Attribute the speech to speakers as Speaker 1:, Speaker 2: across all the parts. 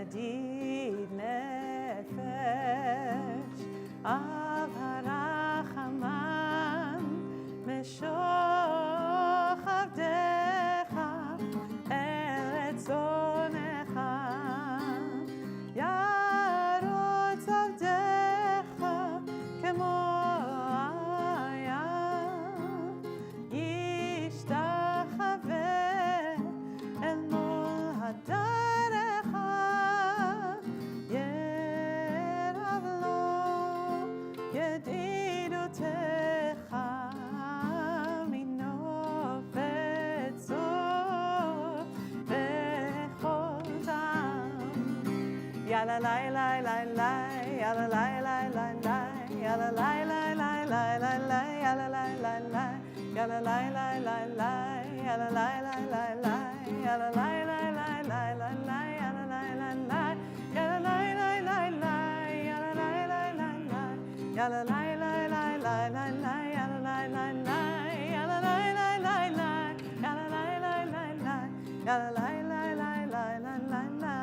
Speaker 1: ידיד נפש, אב הרחמן, משוך עבדך, ארץ זונך, ירוץ עבדך כמו הים, ישתחווה אל מול הדרך, ירב לו ידידותך מנופת צור בכל טעם. יאללה לי לי לי לי, יאללה לי לי לי לי, יאללה לי לי לי לי לי, יאללה לי לי לי, יאללה לי לי לי לי, יאללה לי לי לי לי, yalla la la la la la la, yalla la la la, yalla la la la la, yalla la la la la, yalla la la la la la la,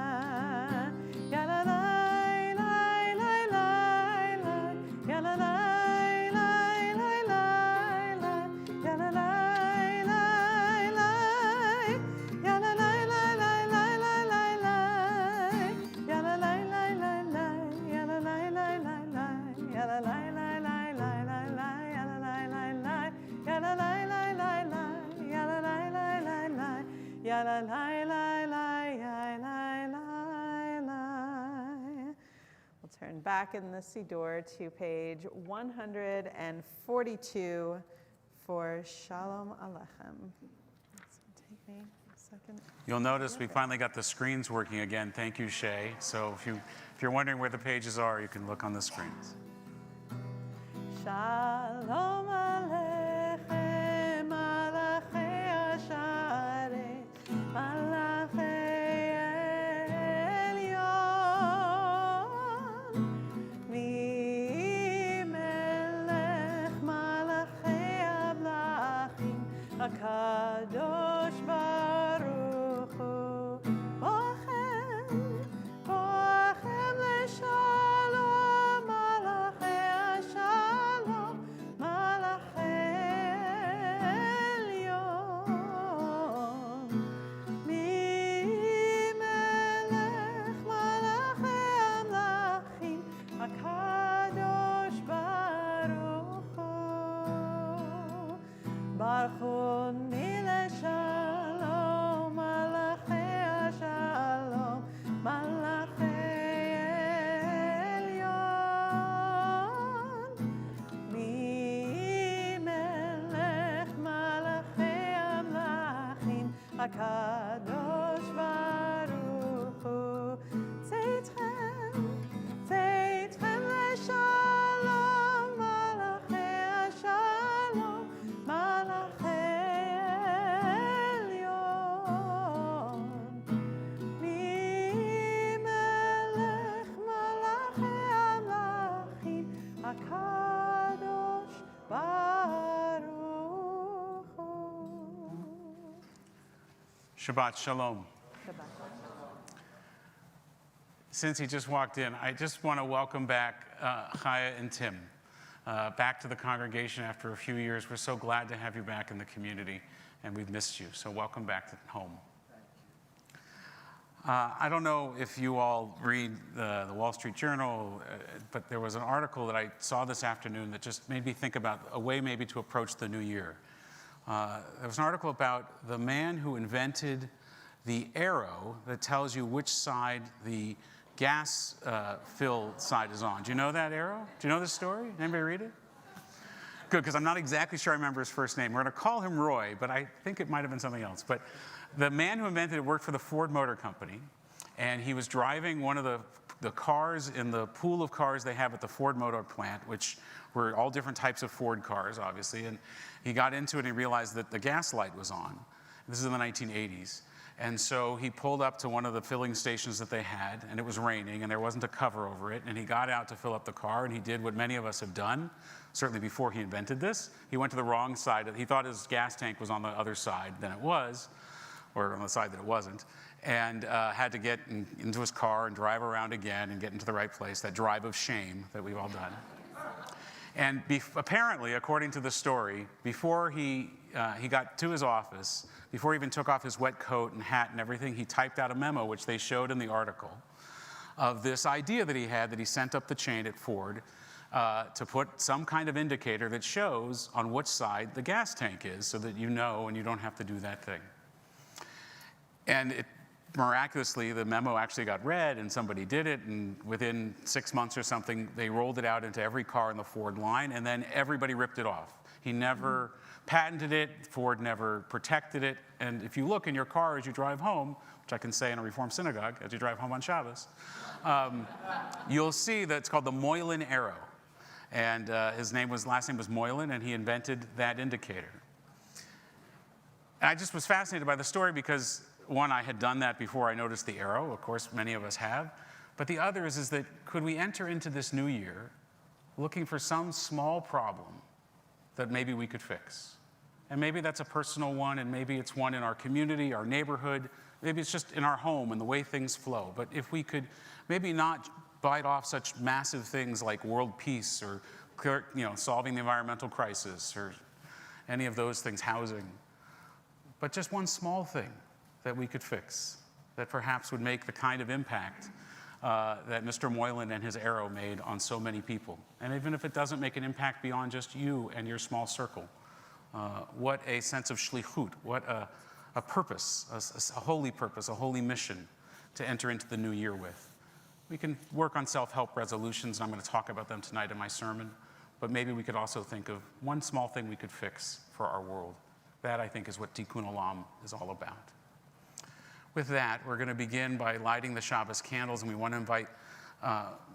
Speaker 1: yalla la la la, yalla la la la la, yalla la la la la, yalla la la la la la la la, yalla la la la la la, yalla la We'll turn back in the Siddur to page 142 for Shalom Aleichem. So take me a second.
Speaker 2: You'll notice we finally got the screens working again. Thank you, Shay. So if you're wondering where the pages are, you can look on the screens.
Speaker 1: Shalom Aleichem, Malachei Asharet, Malachei Elyon, Melech Malachei Ablachim, HaKadosh Baruch Hu, Bochem, Bochem Leshalom, Malachei Ashalom, Malachei Elyon, Melech Malachei Ablachim, HaKadosh Baruch Hu, Baruch Hu Shalom, Malachei Ashalom, Malachei Elyon, Melech Malachei Amlachim, HaKadosh Baruch Hu, Tzeitzchem, Tzeitzchem Leshalom, Malachei Ashalom, Malachei HaKadosh Baruch Hu.
Speaker 2: Shabbat Shalom.
Speaker 1: Shabbat.
Speaker 2: Since he just walked in, I just want to welcome back Chaya and Tim back to the congregation after a few years. We're so glad to have you back in the community, and we've missed you. So welcome back to home. I don't know if you all read the Wall Street Journal, but there was an article that I saw this afternoon that just made me think about a way maybe to approach the new year. There was an article about the man who invented the arrow that tells you which side the gas fill side is on. Do you know that arrow? Do you know this story? Anybody read it? Good, because I'm not exactly sure I remember his first name. We're going to call him Roy, but I think it might have been something else. But the man who invented it worked for the Ford Motor Company, and he was driving one of the cars in the pool of cars they have at the Ford Motor plant, which were all different types of Ford cars, obviously. And he got into it and he realized that the gas light was on. This is in the 1980s. And so he pulled up to one of the filling stations that they had, and it was raining, and there wasn't a cover over it. And he got out to fill up the car, and he did what many of us have done, certainly before he invented this. He went to the wrong side. He thought his gas tank was on the other side than it was, or on the side that it wasn't. and had to get into his car and drive around again and get into the right place, that drive of shame that we've all done. And apparently, according to the story, before he got to his office, before he even took off his wet coat and hat and everything, he typed out a memo, which they showed in the article, of this idea that he had, that he sent up the chain at Ford to put some kind of indicator that shows on which side the gas tank is, so that you know and you don't have to do that thing. And miraculously, the memo actually got read and somebody did it, and within 6 months or something, they rolled it out into every car in the Ford line, and then everybody ripped it off. He never patented it, Ford never protected it, and if you look in your car as you drive home, which I can say in a Reformed synagogue, as you drive home on Shabbos, you'll see that it's called the Moylan arrow. And his last name was Moylan, and he invented that indicator. And I just was fascinated by the story because, one, I had done that before I noticed the arrow. Of course, many of us have. But the other is that could we enter into this new year looking for some small problem that maybe we could fix? And maybe that's a personal one, and maybe it's one in our community, our neighborhood. Maybe it's just in our home and the way things flow. But if we could maybe not bite off such massive things like world peace or solving the environmental crisis or any of those things, housing, but just one small thing that we could fix that perhaps would make the kind of impact that Mr. Moylan and his arrow made on so many people. And even if it doesn't make an impact beyond just you and your small circle, what a sense of shlichut, what a purpose, a holy purpose, a holy mission to enter into the new year with. We can work on self-help resolutions, and I'm going to talk about them tonight in my sermon, but maybe we could also think of one small thing we could fix for our world. That, I think, is what Tikkun Olam is all about. With that, we're going to begin by lighting the Shabbos candles, and we want to invite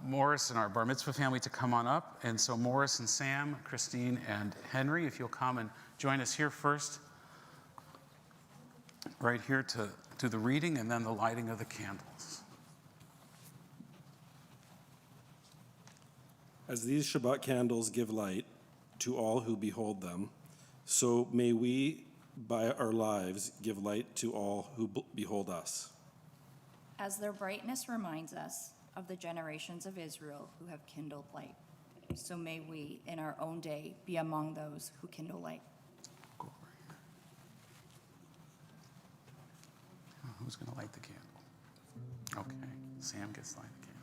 Speaker 2: Morris and our Bar Mitzvah family to come on up. And so Morris and Sam, Christine and Henry, if you'll come and join us here first, right here to do the reading and then the lighting of the candles.
Speaker 3: As these Shabbat candles give light to all who behold them, so may we, by our lives, give light to all who behold us.
Speaker 4: As their brightness reminds us of the generations of Israel who have kindled light, so may we, in our own day, be among those who kindle light.
Speaker 2: Go over here. Who's going to light the candle? Okay, Sam gets to light the candle.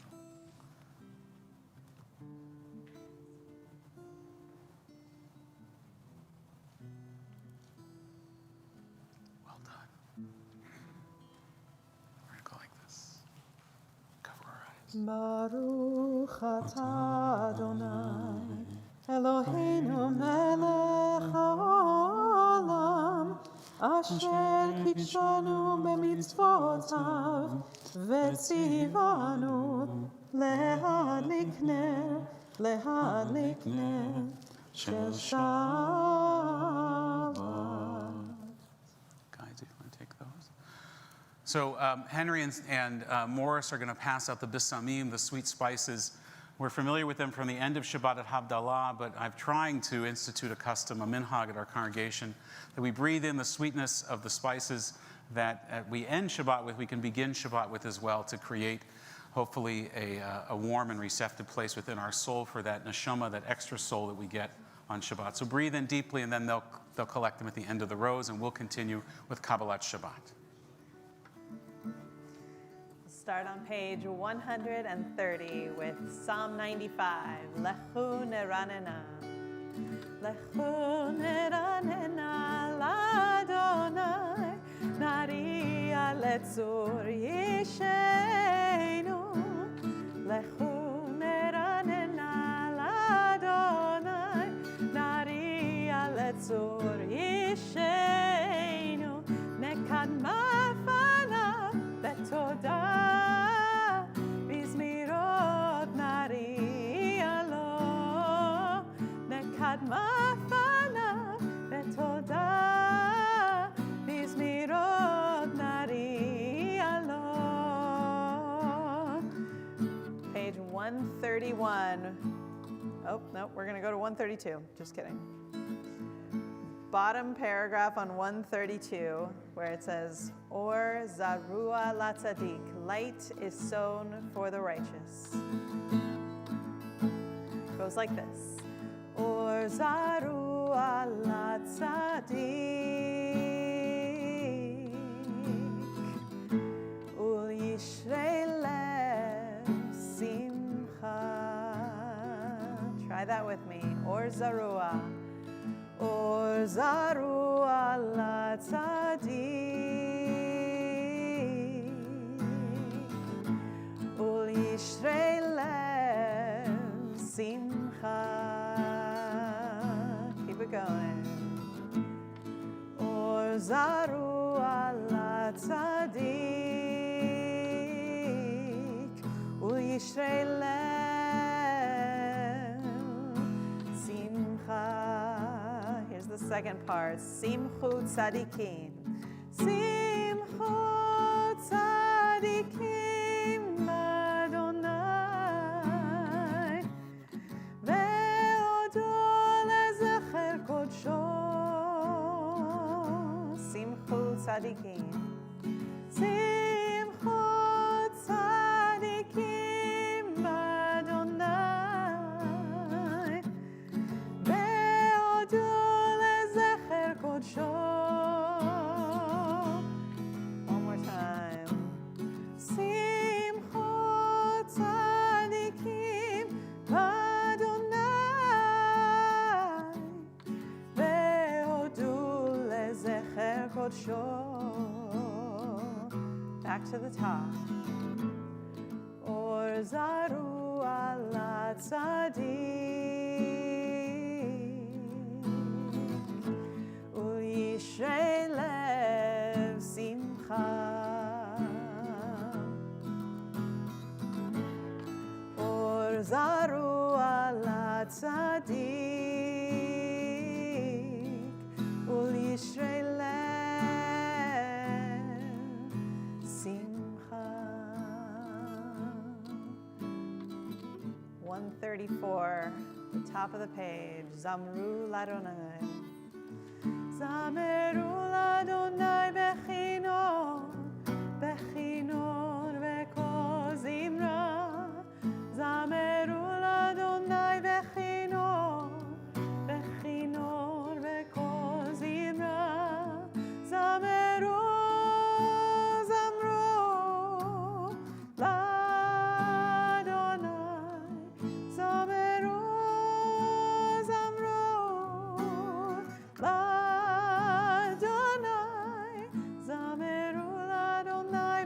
Speaker 2: Well done. We're going to go like this. Cover our eyes.
Speaker 1: Baruch atah Adonai, Eloheinu melech haolam, asher kidshanu b'mitzvotav, v'tzivanu lehadlik ner shel Shabbat.
Speaker 2: Guys, if you want to take those. So Henry and Morris are going to pass out the bisamim, the sweet spices. We're familiar with them from the end of Shabbat at Havdalah, but I'm trying to institute a custom, a minhag at our congregation, that we breathe in the sweetness of the spices that we end Shabbat with, we can begin Shabbat with as well, to create, hopefully, a warm and receptive place within our soul for that neshama, that extra soul that we get on Shabbat. So breathe in deeply, and then they'll collect them at the end of the rows, and we'll continue with Kabbalat Shabbat.
Speaker 1: Start on page 130 with Psalm 95. Lechu neranena. Lechu neranena l'Adonai. Nariya letzur yishenu. Lechu neranena l'Adonai. Nariya letzur yishenu. Nekadma fanav betodah. Page 131. Oh, no, we're going to go to 132. Just kidding. bottom paragraph on 132, where it says, Or zarua latzadik, light is sown for the righteous. It goes like this. Or zarua latzadik, ul yishrei lev simcha. Try that with me. Or zarua. Or zarua latzadik, ul yishrei lev simcha. Keep it going. Or zarua latzadik, ul yishrei lev simcha. Here's the second part. Simchu tzadikim. Simchu tzadikim Adonai. Ve'odu lezecher kodsho. Simchu tzadikim. Simchu tzadikim Adonai. Ve'odu one more time. Simchu tzadikim Adonai, ve'odu lezecher kodsho. Back to the top. Or zarua latzadik, yishrei lev simcha. Or zarua latzadik, ul yishrei lev simcha. 134, the top of the page. Zamru ladonai. Zameru l'Adonai bechinor, bechinor v'kol zimra. Zameru l'Adonai bechinor, bechinor v'kol zimra. Zameru, zamru l'Adonai. Zameru, zamru l'Adonai.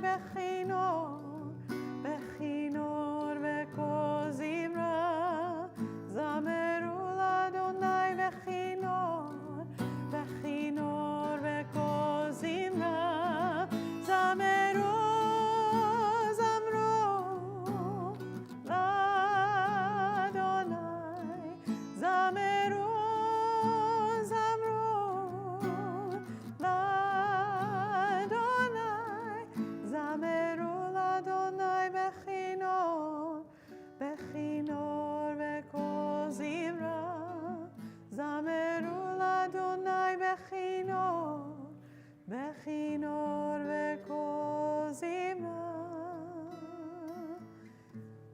Speaker 1: bechinor v'kol zimra.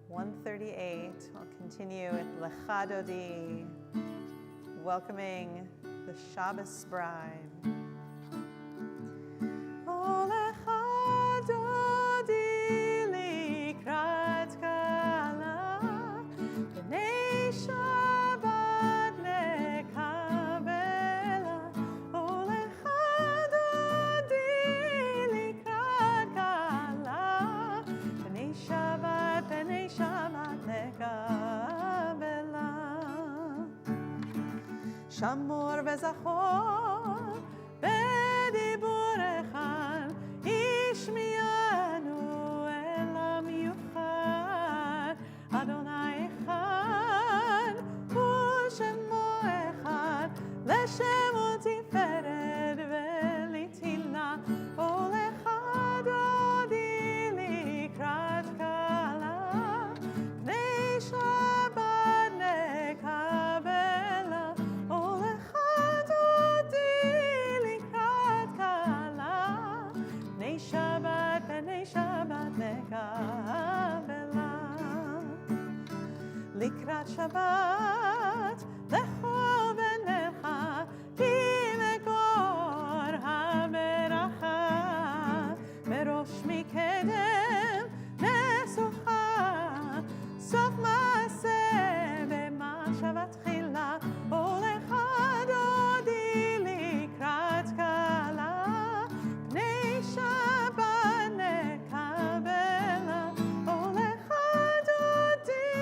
Speaker 1: 138, I'll continue with Lecha Dodi, welcoming the Shabbos bride. Oh, Lecha Dodi likrat kala, b'nei Shabbat nekabela. Oh, Lecha Dodi likrat kala, b'nei Shabbat nekabela. Shamor v'zachor b'dibur echad, ishmianu elam yuchad. Adonai echad u'shemo echad, leshem u'tiferet v'litilna. Oh, Lecha Dodi likrat kala, b'nei Shabbat nekabela. Oh, Lecha Dodi שבת לכו ונלך כי מקור הברכה מראש מקדם נסוכה סוף מעשה במחשבה תחילה הולך דודי לקראת כלה פני שבת נקבלה הולך דודי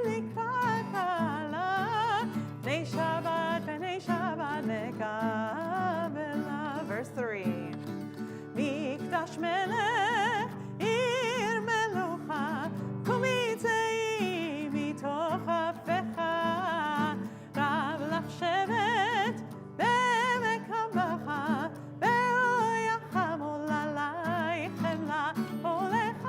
Speaker 1: לקראת כלה פני שבת נקבלה. Verse 3 מקדש מלך עיר מלוכה קומי צאי מתוך אפיך רב לך שבט במקומך ואויך מול עלייך חמלה הולך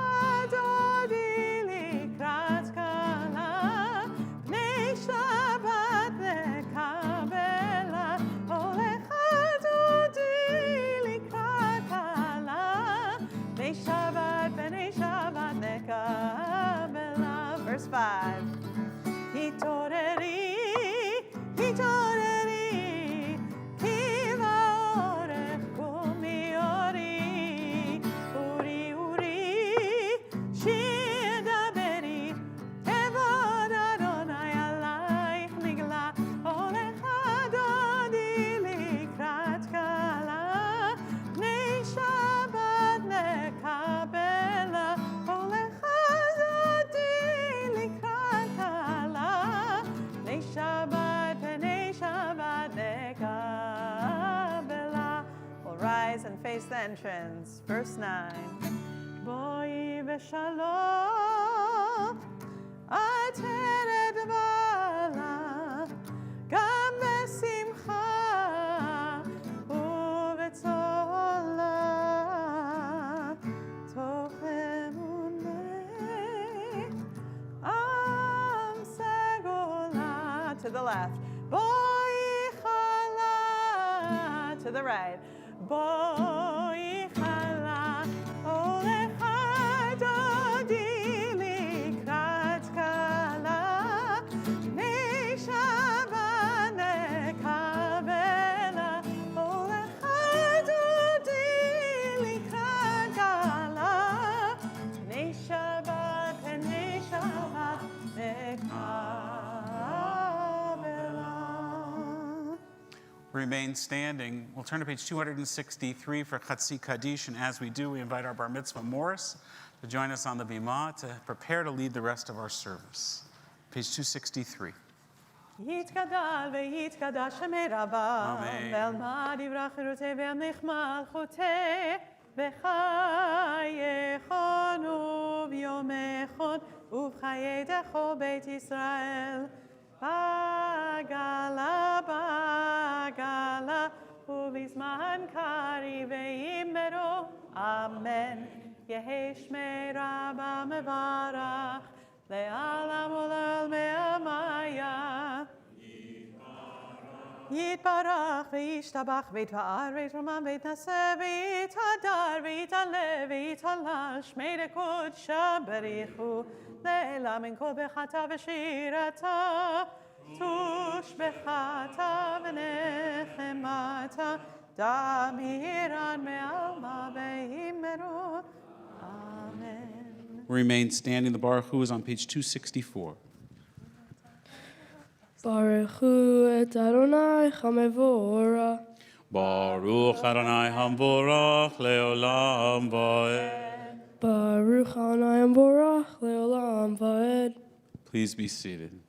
Speaker 1: דודי לקראת כלה פני שבת נקבלה הולך דודי לקראת כלה פני שבת נקבלה. Verse 5 התעוררי התעוררי כי לאורך קומי אורי אורי אורי שיר דברי כבוד אדוני עלייך נגלה הולך דודי לקראת כלה פני שבת נקבלה הולך דודי לקראת כלה פני שבת נקבלה. We'll rise and face the entrance. Verse 9 בואי בשלום עטרת בעלה גם בשמחה ובצהלה תוך אמוני עם סגולה. To the left בואי חלה. To the right בואי חלה הולך דודי לקראת כלה פני שבת נקבלה הולך דודי לקראת כלה פני שבת נקבלה.
Speaker 2: Remain standing. We'll turn to page 263 for Chatzi Kaddish, and as we do, we invite our Bar Mitzvah Morris to join us on the Bima to prepare to lead the rest of our service. Page 263.
Speaker 1: יתגדל ויתקדש מרבה ואלמד יברח חירותי וימליך מלכותי בחייכון וביומכון ובחיי דכל בית ישראל בגלה בגלה ובזמן קריב וימרו אמן יהי שמי רבה מברך לעולם ולעולמי עמיה יתברך וישתבח ויתפאר ויתרומם ויתנשא ויתהדר ויתעלה ויתהלל שמי לקודשא בריחו לעילא מן כל בחטא ושירתה תושבחתה ונחמתה דמירן מעלמא וימרו אמן.
Speaker 2: Remain standing. The Baruch Hu is on page 264.
Speaker 5: Baruch Hu et Adonai Chamevora.
Speaker 2: Baruch Adonai Hamvorach Leolam Vaed.
Speaker 5: Baruch Adonai Hamvorach Leolam Vaed.
Speaker 2: Please be seated.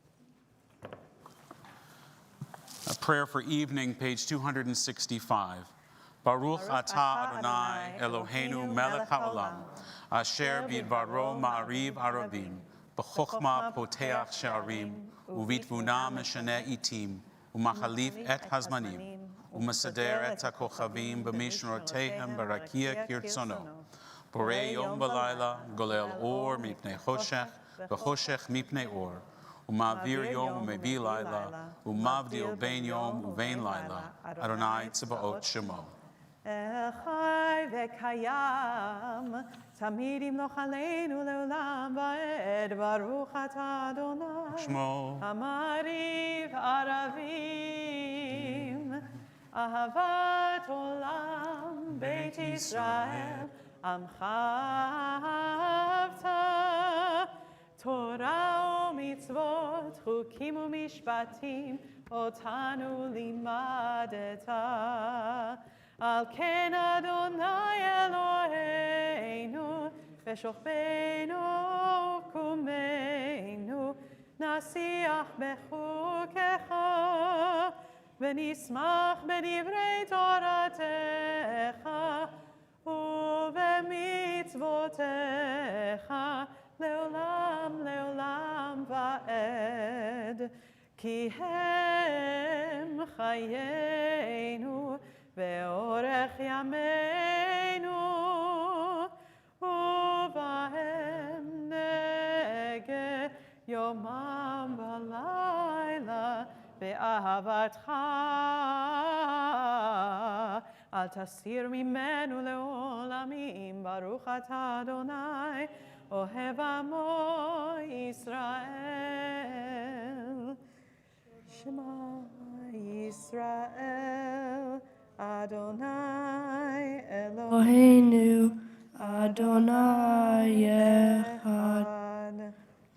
Speaker 2: A prayer for evening, page 265. Baruch atah Adonai Eloheinu melech haolam, asher bidbaro ma'ariv arabim, b'chokhmah poteach she'arim, uvitvuna meshane itim, umachalif et hazmanim, umasader et hakochavim b'mishnotehem barakia kirtzono, borei yom v'layla, golel or mipnei choshech, v'choshech mipnei or, umavir yom umevi layla, umavdil bein yom uvein layla, Adonai tzebaot shemo.
Speaker 1: חי וקיים, תמיד ימלוך עלינו לעולם ועד, ברוך אתה אדוני.
Speaker 2: שמו.
Speaker 1: המריב ערבים, אהבת עולם, בית ישראל, עמך אהבת, תורה ומצוות, חוקים ומשפטים, אותנו לימדת. על כן אדוני אלוהינו, בשוכבנו ובקומנו, נשיח בחוקיך, ונשמח בדברי תורתך, ובמצוותיך, לעולם לעולם ועד. כי הם חיינו, ואורך ימינו, ובהם נגה יומם ולילה, באהבתך. אל תסיר ממנו לעולמים, ברוך אתה אדוני, אוהב עמו ישראל. שמע ישראל, אדוני
Speaker 5: Eloheinu, Adonai Echad,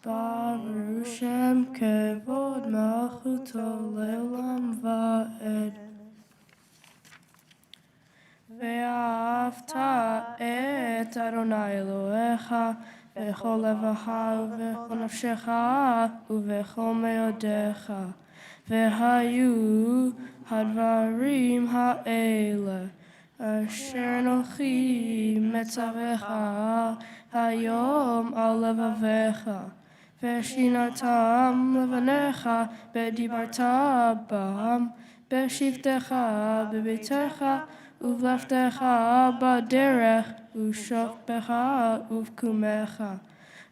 Speaker 5: Baruch Shem Kevod Malchuto Leolam Va'ed. Ve'ahavta et Adonai Elohecha, v'chol levacha uv'chol nafshecha uv'chol meodecha. Ve'hayu hadvarim ha'ele, asher anochi metzavecha hayom al levavecha. Ve'shinatam levanecha bedibarta bam, beshivtecha bebitecha, uvleftecha baderech, ushofbecha uvkumecha,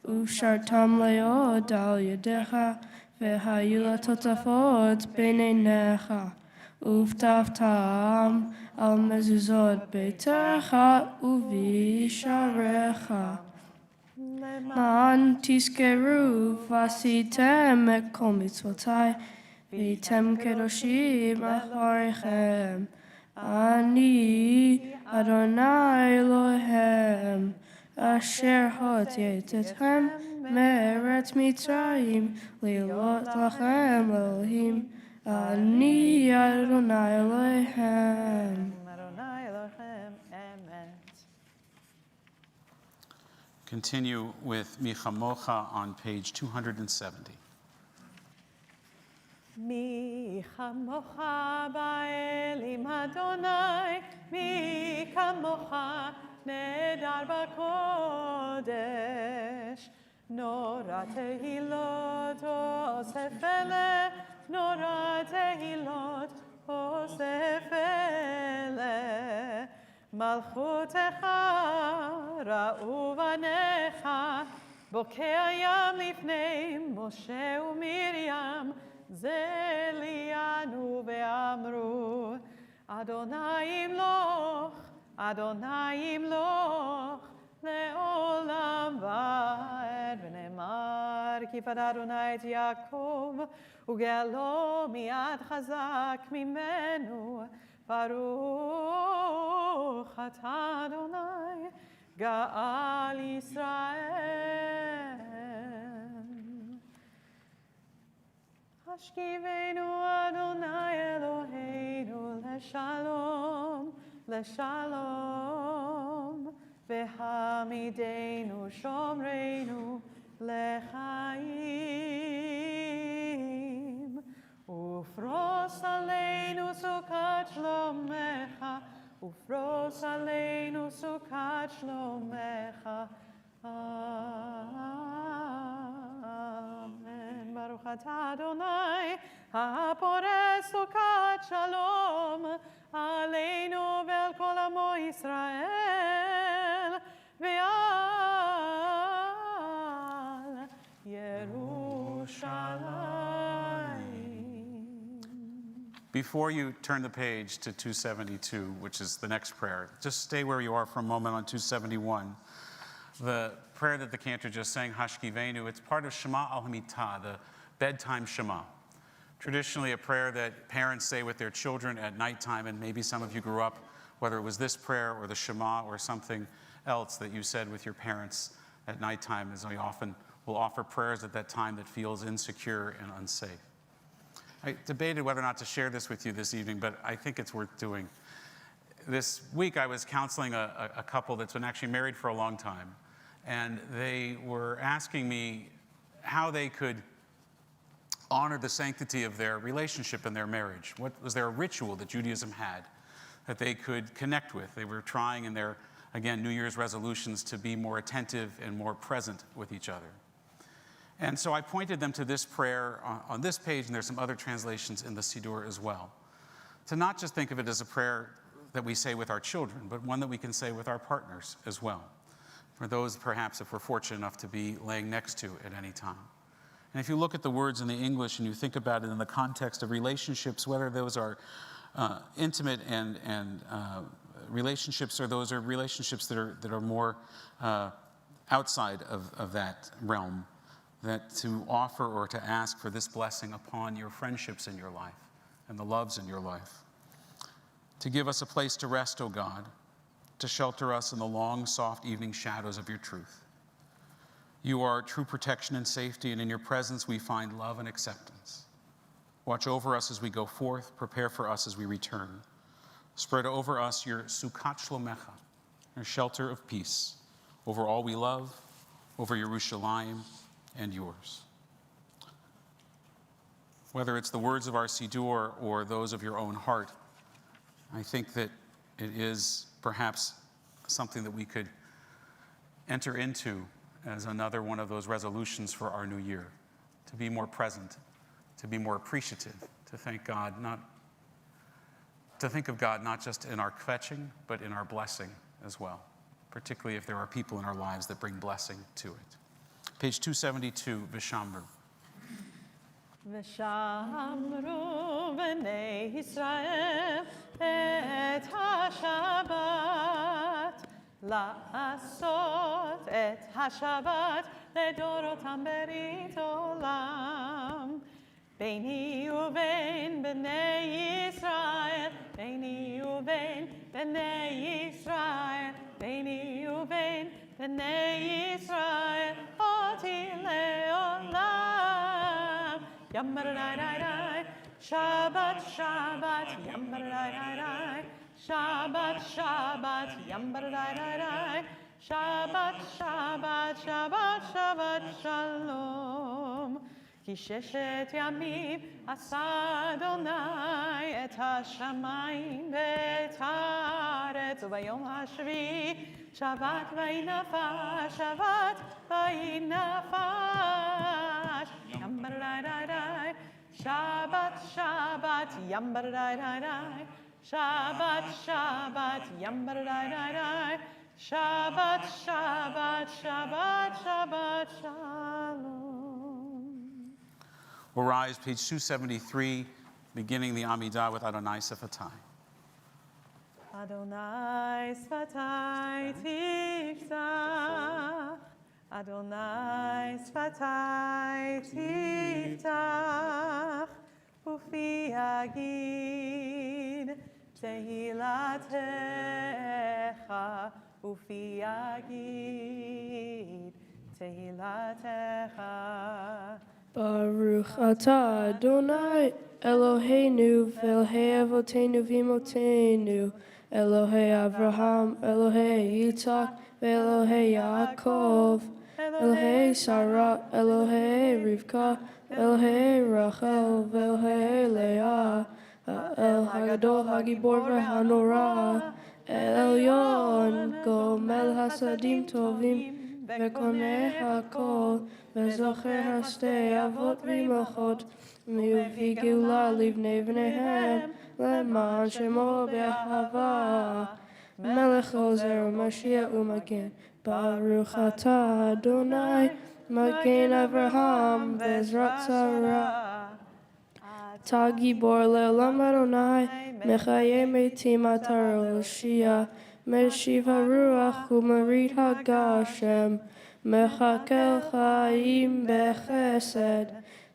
Speaker 5: ushartam leod al yedecha, ve'hayu latotafot beinenecha, uvtaftam al mezuzot beitecha uvisharecha. Man tiskeru vasitem et kol mitzvotai, v'item kedoshim acharechem. Ani Adonai Elohem, asher hotietetchem me'eretz Mitzrayim, lilot lachem Elohim. Ani Adonai Elohem.
Speaker 1: Adonai Elohim, amen.
Speaker 2: Continue with Michamocha on page 270.
Speaker 1: מי כמוך באלים אדוני, מי כמוך נהדר בקודש. נורא תהילות אוסף אלה, נורא תהילות אוסף אלה. מלכותך ראו בניך, בוקע ים לפני משה ומרים, זה ליאנו ואמרו, אדוני ימלוך, אדוני ימלוך, לעולם ועד. ונאמר, כי פדה אדוני את יעקב, וגאלו מיד חזק ממנו. ברוך אתה אדוני, גאל ישראל. השכיבנו אדוני אלוהינו לשלום, לשלום, והעמידנו שומרנו לחיים. ופרוס עלינו סוכת שלומך, ופרוס עלינו סוכת שלומך. אמן. ברוך אתה אדוני, הפורס סוכת שלום עלינו ועל כל עמו ישראל, ועל ירושלים.
Speaker 2: Before you turn the page to 272, which is the next prayer, just stay where you are for a moment on 271. The prayer that the cantor just sang, Hashkivenu, it's part of Shema al Hamitah, the bedtime Shema. Traditionally, a prayer that parents say with their children at nighttime, and maybe some of you grew up, whether it was this prayer or the Shema or something else that you said with your parents at nighttime, as we often will offer prayers at that time that feels insecure and unsafe. I debated whether or not to share this with you this evening, but I think it's worth doing. This week I was counseling a couple that's been actually married for a long time, and they were asking me how they could honor the sanctity of their relationship and their marriage. What was there a ritual that Judaism had that they could connect with? They were trying in their, again, New Year's resolutions to be more attentive and more present with each other. And so I pointed them to this prayer on this page, and there's some other translations in the Siddur as well. To not just think of it as a prayer that we say with our children, but one that we can say with our partners as well. For those, perhaps, if we're fortunate enough to be laying next to at any time. And if you look at the words in the English and you think about it in the context of relationships, whether those are intimate and relationships, or those are relationships that are more outside of that realm, that to offer or to ask for this blessing upon your friendships in your life and the loves in your life. To give us a place to rest, O God, to shelter us in the long, soft evening shadows of your truth. You are true protection and safety, and in your presence we find love and acceptance. Watch over us as we go forth, prepare for us as we return. Spread over us your Sukkot Shlomecha, your shelter of peace, over all we love, over Yerushalayim, and yours. Whether it's the words of our Siddur or those of your own heart, I think that it is perhaps something that we could enter into as another one of those resolutions for our new year, to be more present, to be more appreciative, to thank God, to think of God not just in our kvetching, but in our blessing as well, particularly if there are people in our lives that bring blessing to it. Page 272, Vishamru.
Speaker 1: ושמרו בני ישראל את השבת, לעשות את השבת לדורותם ברית עולם. ביני ובין בני ישראל, ביני ובין בני ישראל, ביני ובין בני ישראל, אותי לעולם. Yambaradai, Shabbat, Shabbat, Yambaradai, Shabbat, Shabbat, Yambaradai, Shabbat, Shabbat, Shabbat, Shabbat, Shalom. כי ששת ימים עשה אדוני את השמיים ואת הארץ, וביום השביעי שבת ויהי נפש, שבת ויהי נפש. Yambaradai, Shabbat, Shabbat, Yambaradai, Shabbat, Shabbat, Yambaradai, Shabbat, Shabbat, Shabbat, Shabbat, Shalom.
Speaker 2: We'll rise, page 273, beginning the Amidah with Adonai Sefatai.
Speaker 1: Adonai Sfatai Tiftach, Adonai Sfatai Tiftach, Ufi Yagid Tehilatecha, Ufi Yagid Tehilatecha.
Speaker 5: Baruch atah Adonai Eloheinu v'Elokei avotenu v'imotenu, Elohei Avraham, Elohei Yitzhak, v'Elohei Yaakov, Elohei Sarah, Elohei Rivka, Elohei Rachel, v'Elohei Leah, El Hagadol Hagibor v'Hanora, El Elyon, Gomel Hasadim Tovim, וקונה הכל, וזוכר השתי אבות ואימהות, מביא גאולה לבני בניהם, למען שמו באהבה. מלך עוזר ומשיח ומגן, ברוך אתה אדוני, מגן אברהם ועזרת שרה. אתה גיבור לעולם אדוני, מחיי מתים אתה הושיע, משיב הרוח ומוריד הגשם, מחכה חיים בחסד,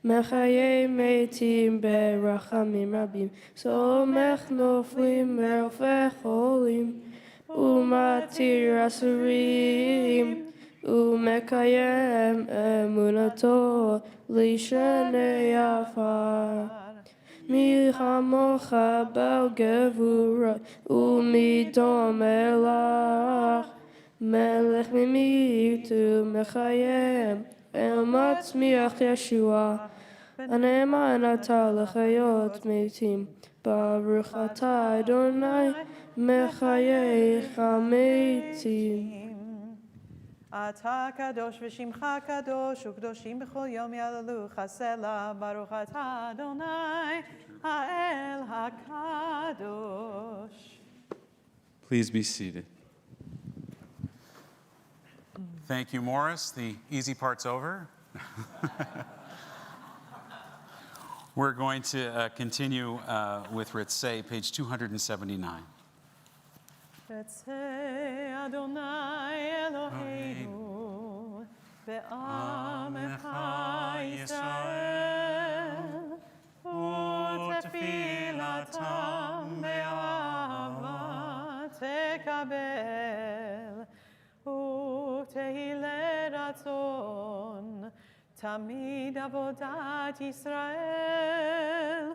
Speaker 5: מחיי מתים ברחמים רבים, סומך נופלים מרופא חולים, ומתיר אסורים, ומקיים אמונתו לשני עפר. מי כמוך בעל גבורה ומדומה לך, מלך ממית ומחיים, ומצמיח ישועה. הנאמן אתה לחיות מתים, ברוך אתה אדוני מחייך מתים.
Speaker 1: אתה קדוש ושמך קדוש, וקדושים בכל יום יעללוך הסלע, ברוך אתה אדוני האל הקדוש.
Speaker 2: Please be seated. Thank you, Morris. The easy part's over. We're going to continue with Ritzei, page 279.
Speaker 1: Ritzei Adonai Eloheinu be'amecha Yisrael u'tefilatam be'ahava tekabel u'tehile ratzon tamid avodat Yisrael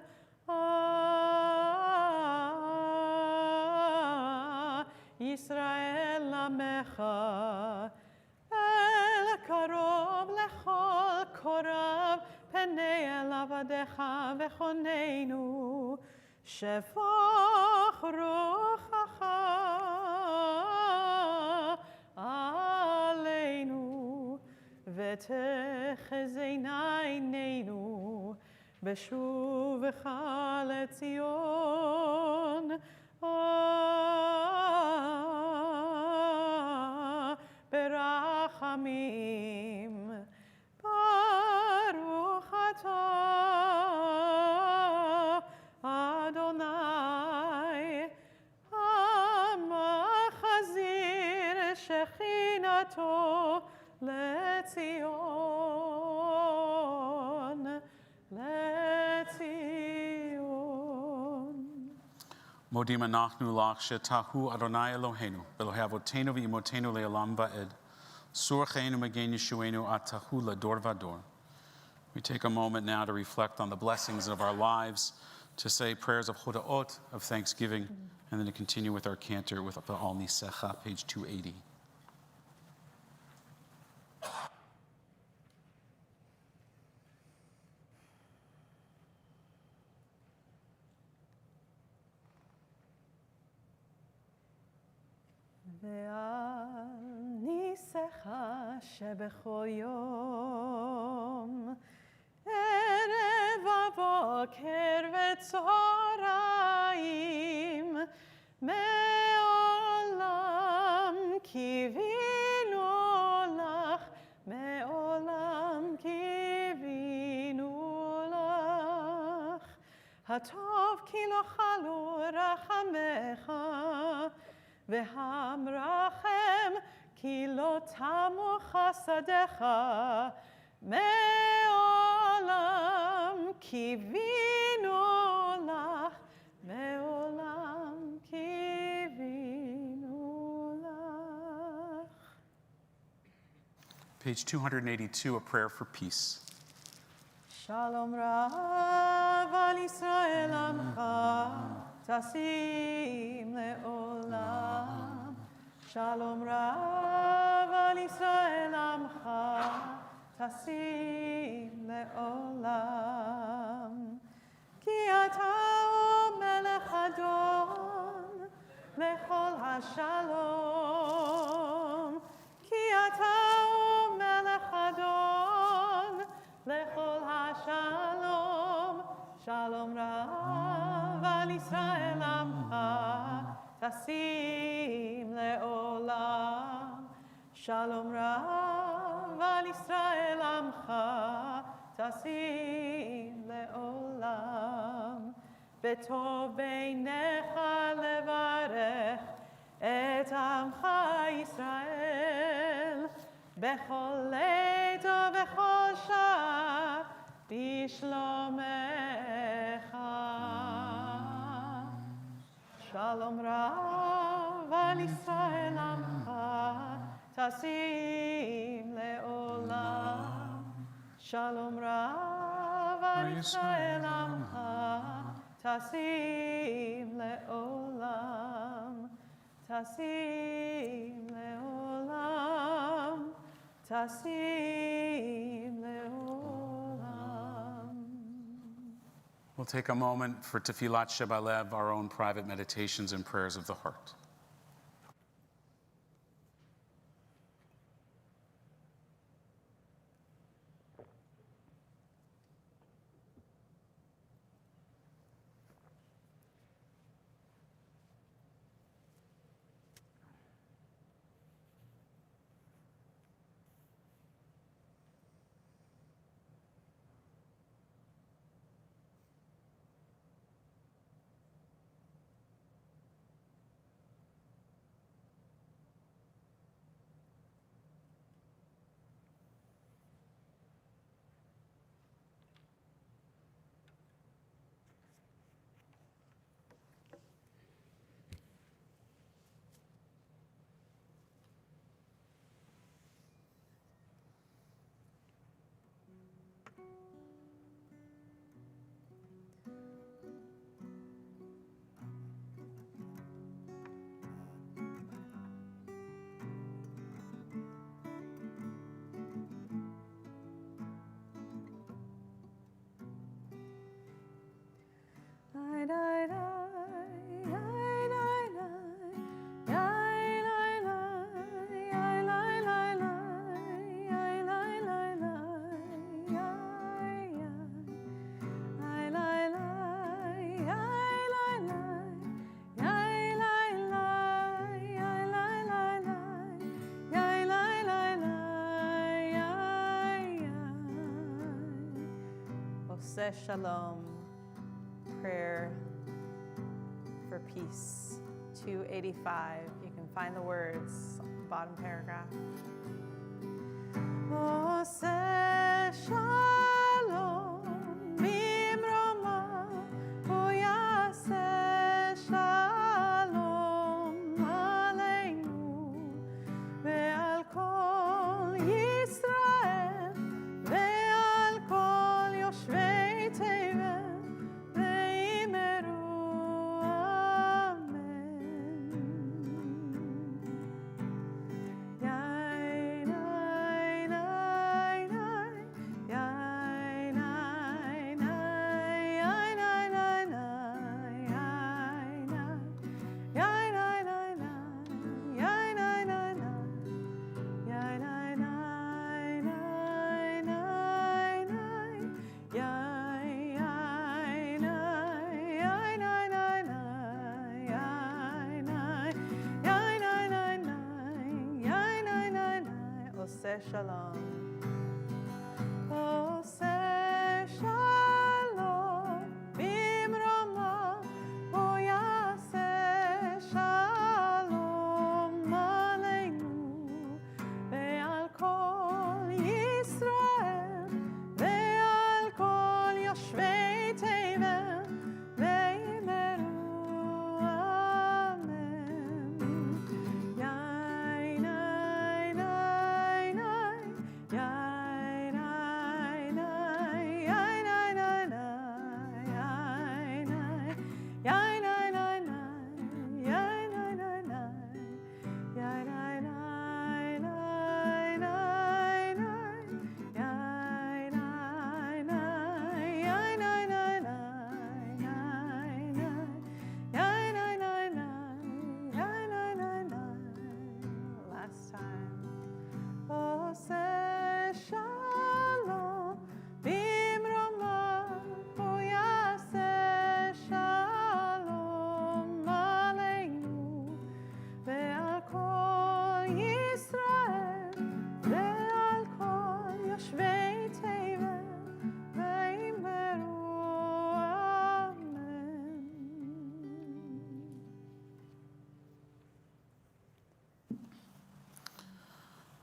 Speaker 1: Yisrael Lamecha El Karov Lechol Korav Penei Elavadecha Vechoneinu Shefach Ruchacha Aleinu V'techezena Eineinu Beshuvecha LeTzion ברחמים ברוך אתה אדוני המחזיר שכינתו לציון לציון.
Speaker 2: Modim anachnu lach shetahu Adonai Eloheinu, Elohei avotenu v'imotenu le'olam va'ed, surcheinu magen yeshuenu atahu lador vador. We take a moment now to reflect on the blessings of our lives, to say prayers of hoda'ot, of thanksgiving, and then to continue with our cantor with the Al Nisecha, page 280.
Speaker 1: ועל ניסך שבכל יום, ערב הבוקר וצהריים, מעולם קיווינו לך, מעולם קיווינו לך. הטוב כי לא חלו רחמך, והמרחם כי לא תמו חסדיך, מעולם קיווינו לך, מעולם קיווינו לך.
Speaker 2: Page 282, a prayer for peace.
Speaker 1: שלום רב על ישראל עמך, תשים לעולם. שלום רב על ישראל עמך, תשים לעולם. כי אתה הוא מלך אדון לכל השלום. כי אתה הוא מלך אדון לכל השלום. שלום רב על ישראל עמך, תשים לעולם. שלום רב על ישראל עמך, tasim le'olam. B'tov beinecha levarech et amcha Yisrael. Bechol leito v'chol shach bishlomecha. Shalom Rav al Yisrael amcha tasim le'olam. Shalom Rav al Yisrael amcha tasim le'olam. Tasim le'olam. Tasim le'olam.
Speaker 2: We'll take a moment for Tefillat Shebalev, our own private meditations and prayers of the heart.
Speaker 1: Shalom, prayer for peace, 285. You can find the words, bottom paragraph. Oseh shalom bimroma, uyaseh shalom aleinu, ve'al kol Yisrael, ve'al kol yoshvei Shalom. Oseh shalom bimroma, uyaseh shalom aleinu, ve'al kol Yisrael, ve'al kol yoshvei tevel, ve'imeru amen.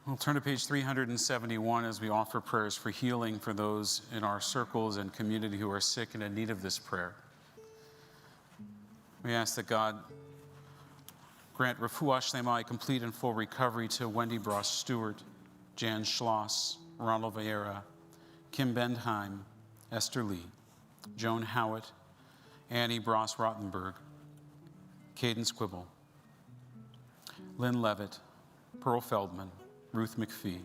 Speaker 2: We'll turn to page 371 as we offer prayers for healing for those in our circles and community who are sick and in need of this prayer. We ask that God grant refuah shlema, complete and full recovery to Wendy Bross Stewart, Jan Schloss, Ronald Vieira, Kim Bendheim, Esther Lee, Joan Howitt, Annie Bross Rottenberg, Caden Squibble, Lynn Levitt, Pearl Feldman, Ruth McPhee,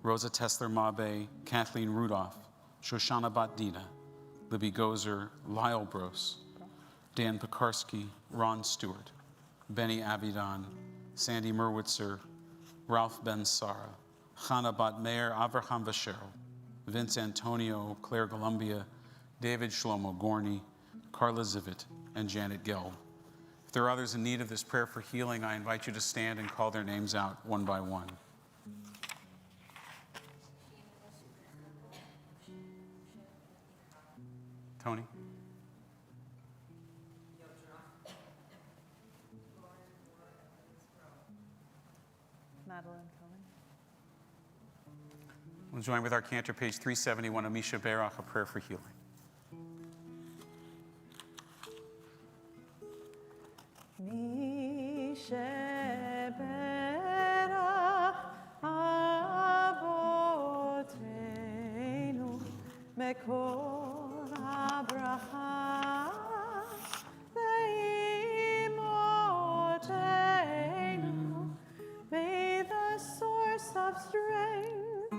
Speaker 2: Rosa Tessler-Mabe, Kathleen Rudolph, Shoshana Batdina, Libby Gozer, Lyle Bros, Dan Pekarsky, Ron Stewart, Benny Abidan, Sandy Merwitzer, Ralph Ben Sara, Chana Bat Meir, Avraham Vashero, Vince Antonio, Claire Columbia, David Shlomo Gorney, Carla Zivit, and Janet Gelb. If there are others in need of this prayer for healing, I invite you to stand and call their names out one by one. Tony?
Speaker 1: Madeline Cohen.
Speaker 2: We'll join with our cantor, page 371, Amisha Berach, a prayer for healing.
Speaker 1: Mi sheberach avoteinu mekol habracha ve'imotenu. May the source of strength,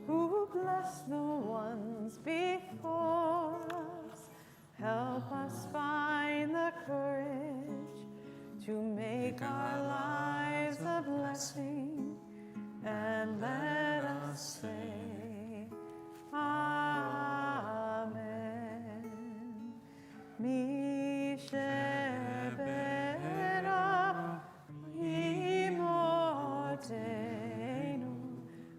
Speaker 1: who bless the ones before us, help us find the courage to make our lives a blessing, and let us say, Amen. Mi sheberach imotenu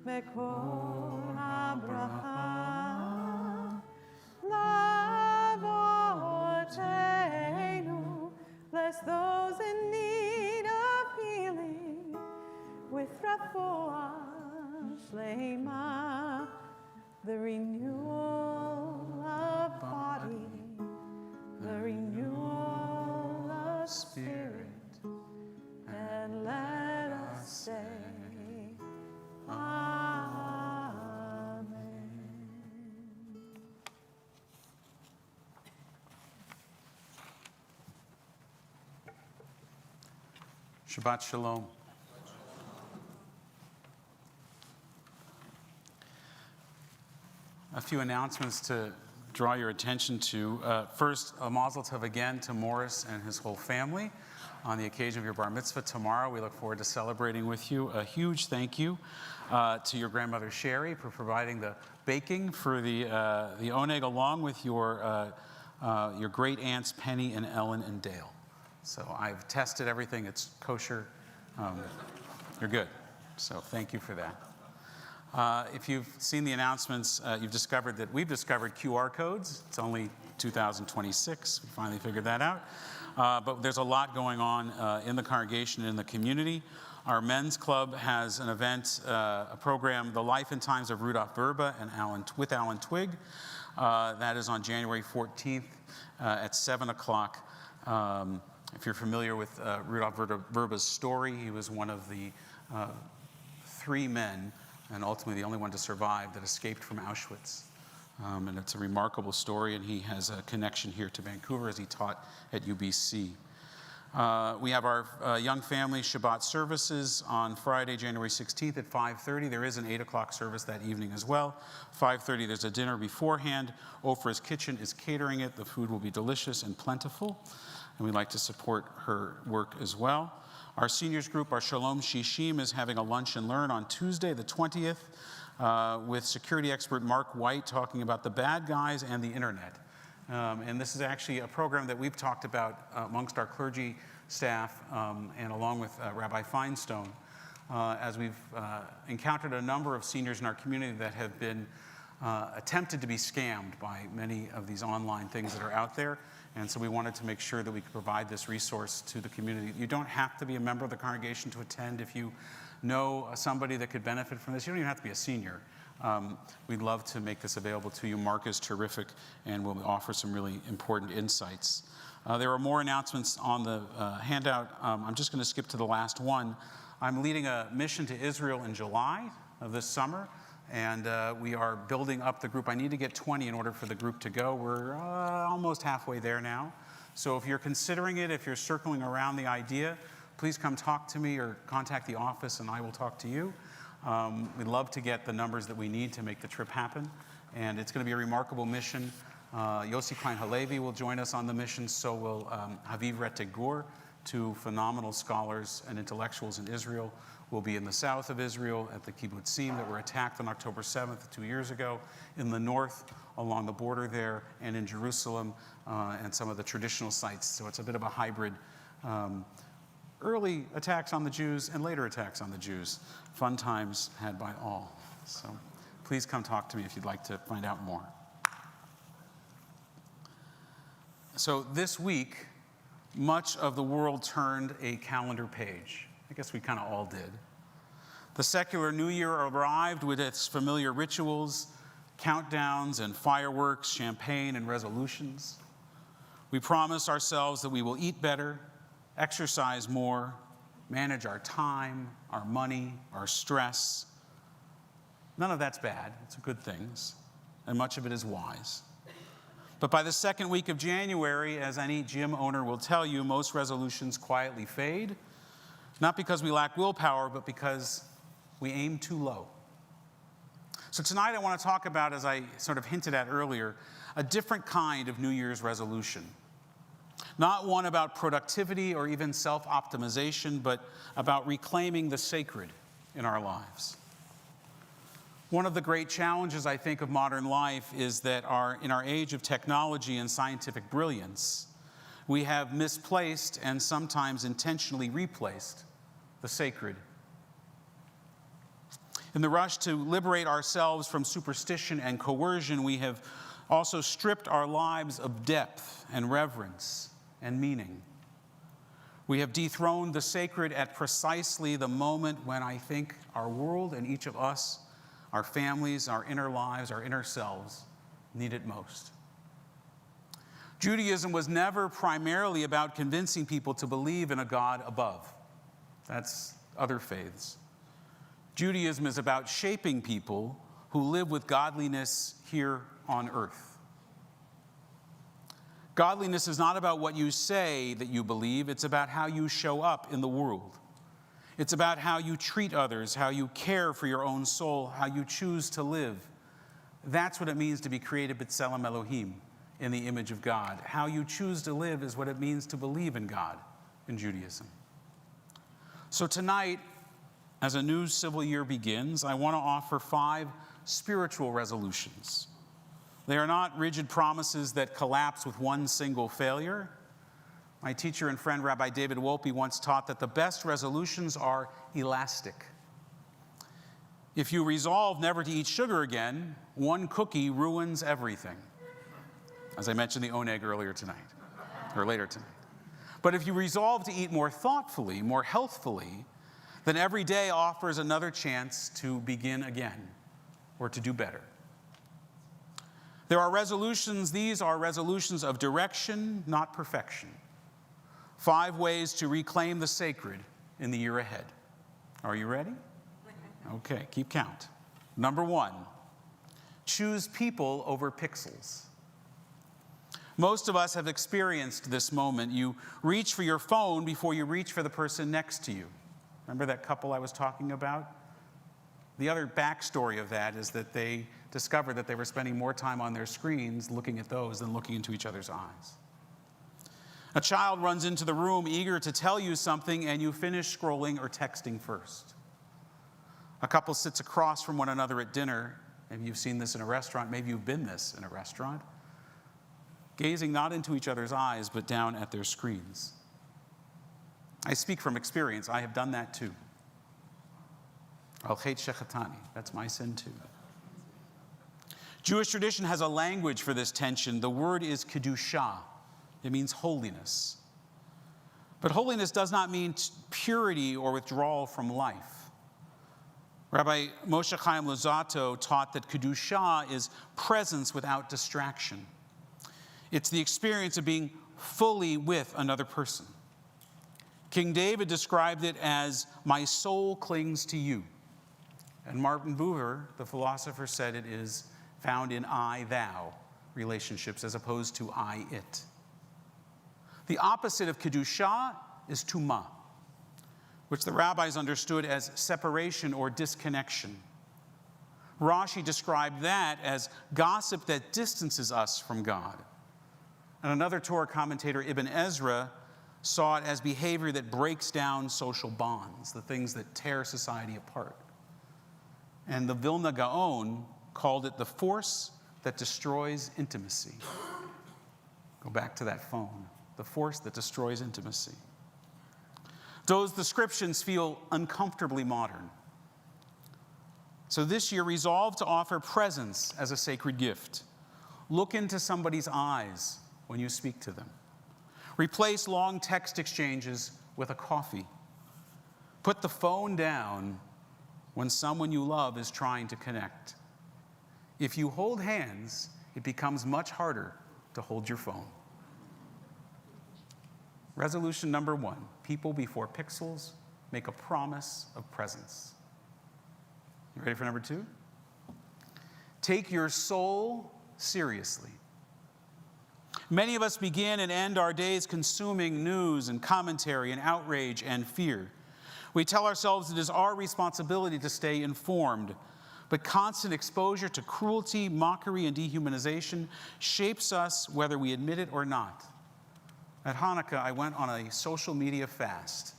Speaker 1: mekol habracha lavotenu. Bless those in need of healing with refuah shlema, the renewal of body, the renewal of spirit, and let us say, Amen.
Speaker 2: Shabbat Shalom. A few announcements to draw your attention to. First, a mazel tov again to Morris and his whole family on the occasion of your bar mitzvah tomorrow. We look forward to celebrating with you. A huge thank you to your grandmother Sherry for providing the baking for the oneg, along with your great aunts Penny and Ellen and Dale. So I've tested everything. It's kosher. You're good. So thank you for that. If you've seen the announcements, you've discovered that we've discovered QR codes. It's only 2026. We finally figured that out. But there's a lot going on in the congregation and in the community. Our men's club has an event, a program, The Life and Times of Rudolph Verba and with Alan Twigg. That is on January 14th at 7 o'clock. If you're familiar with Rudolph Verba's story, he was one of the 3 men, and ultimately the only one to survive, that escaped from Auschwitz. And it's a remarkable story, and he has a connection here to Vancouver as he taught at UBC. We have our young family Shabbat services on Friday, January 16th at 5:30. There is an 8 o'clock service that evening as well. 5:30, there's a dinner beforehand. Ofra's Kitchen is catering it. The food will be delicious and plentiful, and we'd like to support her work as well. Our seniors group, our Sholom Shishim, is having a lunch and learn on Tuesday, the 20th, with security expert Mark White talking about the bad guys and the internet. And this is actually a program that we've talked about amongst our clergy staff and along with Rabbi Feinstone, as we've encountered a number of seniors in our community that have been attempted to be scammed by many of these online things that are out there. And so we wanted to make sure that we could provide this resource to the community. You don't have to be a member of the congregation to attend. If you know somebody that could benefit from this, you don't even have to be a senior. We'd love to make this available to you. Mark is terrific and will offer some really important insights. There are more announcements on the handout. I'm just going to skip to the last one. I'm leading a mission to Israel in July of this summer, and we are building up the group. I need to get 20 in order for the group to go. We're almost halfway there now. So if you're considering it, if you're circling around the idea, please come talk to me or contact the office and I will talk to you. We'd love to get the numbers that we need to make the trip happen. And it's going to be a remarkable mission. Yossi Klein Halevi will join us on the mission. So will Haviv Rettig Gur, two phenomenal scholars and intellectuals in Israel. We'll be in the south of Israel at the kibbutzim that were attacked on October 7th 2 years ago, in the north along the border there, and in Jerusalem and some of the traditional sites. So it's a bit of a hybrid, early attacks on the Jews and later attacks on the Jews. Fun times had by all. So please come talk to me if you'd like to find out more. So this week, much of the world turned a calendar page. I guess we kind of all did. The secular New Year arrived with its familiar rituals, countdowns and fireworks, champagne and resolutions. We promised ourselves that we will eat better, exercise more, manage our time, our money, our stress. None of that's bad. It's good things, and much of it is wise. But by the second week of January, as any gym owner will tell you, most resolutions quietly fade, not because we lack willpower, but because we aim too low. So tonight I want to talk about, as I sort of hinted at earlier, a different kind of New Year's resolution. Not one about productivity or even self-optimization, but about reclaiming the sacred in our lives. One of the great challenges, I think, of modern life is that in our age of technology and scientific brilliance, we have misplaced and sometimes intentionally replaced the sacred. In the rush to liberate ourselves from superstition and coercion, we have also stripped our lives of depth and reverence and meaning. We have dethroned the sacred at precisely the moment when I think our world and each of us, our families, our inner lives, our inner selves, need it most. Judaism was never primarily about convincing people to believe in a God above. That's other faiths. Judaism is about shaping people who live with godliness here on earth. Godliness is not about what you say that you believe, it's about how you show up in the world. It's about how you treat others, how you care for your own soul, how you choose to live. That's what it means to be created b'tselem Elohim, in the image of God. How you choose to live is what it means to believe in God in Judaism. So tonight, as a new civil year begins, I want to offer 5 spiritual resolutions. They are not rigid promises that collapse with one single failure. My teacher and friend, Rabbi David Wolpe, once taught that the best resolutions are elastic. If you resolve never to eat sugar again, one cookie ruins everything. As I mentioned the oneg earlier tonight, or later tonight. But if you resolve to eat more thoughtfully, more healthfully, then every day offers another chance to begin again or to do better. There are resolutions, these are resolutions of direction, not perfection. 5 ways to reclaim the sacred in the year ahead. Are you ready? Okay, keep count. Number 1, choose people over pixels. Most of us have experienced this moment. You reach for your phone before you reach for the person next to you. Remember that couple I was talking about? The other backstory of that is that they discovered that they were spending more time on their screens looking at those than looking into each other's eyes. A child runs into the room eager to tell you something, and you finish scrolling or texting first. A couple sits across from one another at dinner. Maybe you've seen this in a restaurant. Maybe you've been this in a restaurant. Gazing not into each other's eyes, but down at their screens. I speak from experience. I have done that too. Al-Chet Shechatani. That's my sin too. Jewish tradition has a language for this tension. The word is kedusha. It means holiness. But holiness does not mean purity or withdrawal from life. Rabbi Moshe Chaim Luzzatto taught that Kedusha is presence without distraction. It's the experience of being fully with another person. King David described it as, "My soul clings to you." And Martin Buber, the philosopher, said it is found in I-thou relationships as opposed to I-it. The opposite of Kedusha is Tumah, which the rabbis understood as separation or disconnection. Rashi described that as gossip that distances us from God. And another Torah commentator, Ibn Ezra, saw it as behavior that breaks down social bonds, the things that tear society apart. And the Vilna Gaon called it the force that destroys intimacy. Go back to that phone. The force that destroys intimacy. Those descriptions feel uncomfortably modern. So this year, resolve to offer presence as a sacred gift. Look into somebody's eyes when you speak to them. Replace long text exchanges with a coffee. Put the phone down when someone you love is trying to connect. If you hold hands, it becomes much harder to hold your phone. Resolution number 1, people before pixels, make a promise of presence. You ready for number 2? Take your soul seriously. Many of us begin and end our days consuming news and commentary and outrage and fear. We tell ourselves it is our responsibility to stay informed, but constant exposure to cruelty, mockery, and dehumanization shapes us whether we admit it or not. At Hanukkah, I went on a social media fast,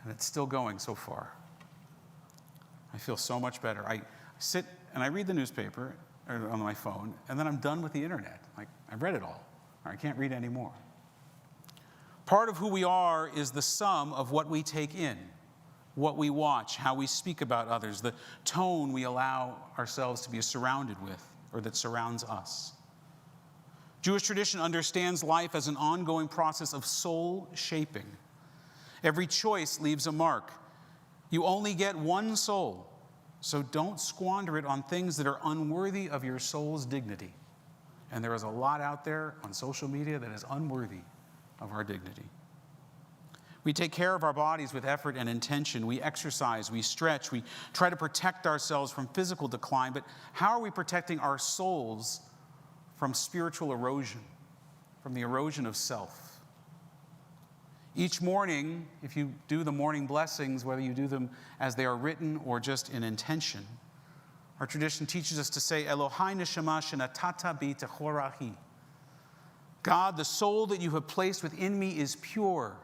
Speaker 2: and it's still going so far. I feel so much better. I sit and I read the newspaper on my phone, and then I'm done with the internet. Like, I've read it all, or I can't read anymore. Part of who we are is the sum of what we take in, what we watch, how we speak about others, the tone we allow ourselves to be surrounded with, or that surrounds us. Jewish tradition understands life as an ongoing process of soul shaping. Every choice leaves a mark. You only get one soul, so don't squander it on things that are unworthy of your soul's dignity. And there is a lot out there on social media that is unworthy of our dignity. We take care of our bodies with effort and intention. We exercise, we stretch, we try to protect ourselves from physical decline, but how are we protecting our souls from spiritual erosion, from the erosion of self? Each morning, if you do the morning blessings, whether you do them as they are written or just in intention, our tradition teaches us to say, Elohai neshama shenatata bi techorahi. God, the soul that you have placed within me is pure.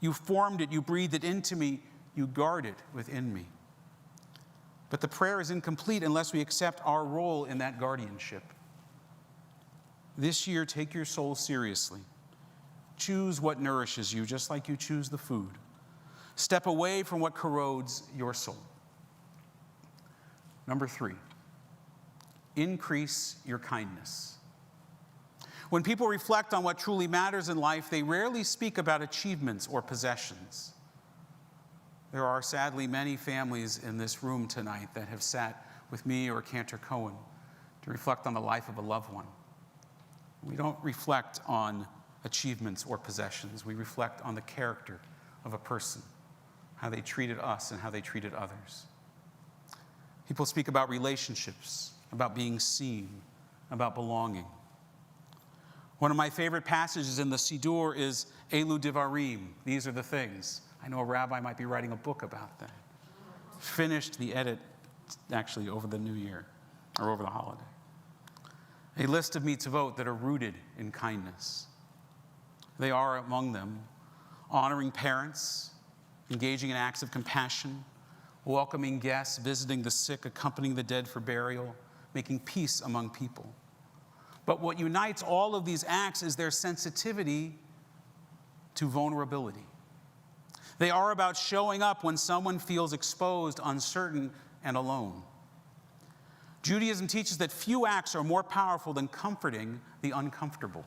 Speaker 2: You formed it, you breathed it into me, you guard it within me. But the prayer is incomplete unless we accept our role in that guardianship. This year, take your soul seriously. Choose what nourishes you, just like you choose the food. Step away from what corrodes your soul. Number 3, increase your kindness. When people reflect on what truly matters in life, they rarely speak about achievements or possessions. There are sadly many families in this room tonight that have sat with me or Cantor Cohen to reflect on the life of a loved one. We don't reflect on achievements or possessions. We reflect on the character of a person, how they treated us and how they treated others. People speak about relationships, about being seen, about belonging. One of my favorite passages in the Siddur is Elu Divarim. These are the things. I know a rabbi might be writing a book about that. Finished the edit actually over the new year or over the holiday. A list of mitzvot that are rooted in kindness. They are among them honoring parents, engaging in acts of compassion, welcoming guests, visiting the sick, accompanying the dead for burial, making peace among people. But what unites all of these acts is their sensitivity to vulnerability. They are about showing up when someone feels exposed, uncertain, and alone. Judaism teaches that few acts are more powerful than comforting the uncomfortable.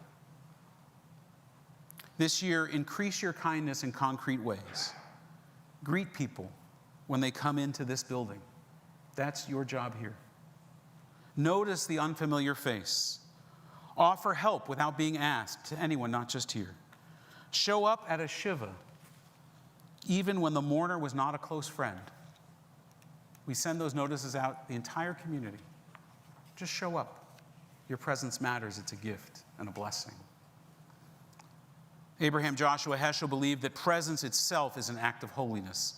Speaker 2: This year, increase your kindness in concrete ways. Greet people when they come into this building. That's your job here. Notice the unfamiliar face. Offer help without being asked to anyone, not just here. Show up at a Shiva, even when the mourner was not a close friend. We send those notices out, the entire community. Just show up. Your presence matters. It's a gift and a blessing. Abraham Joshua Heschel believed that presence itself is an act of holiness.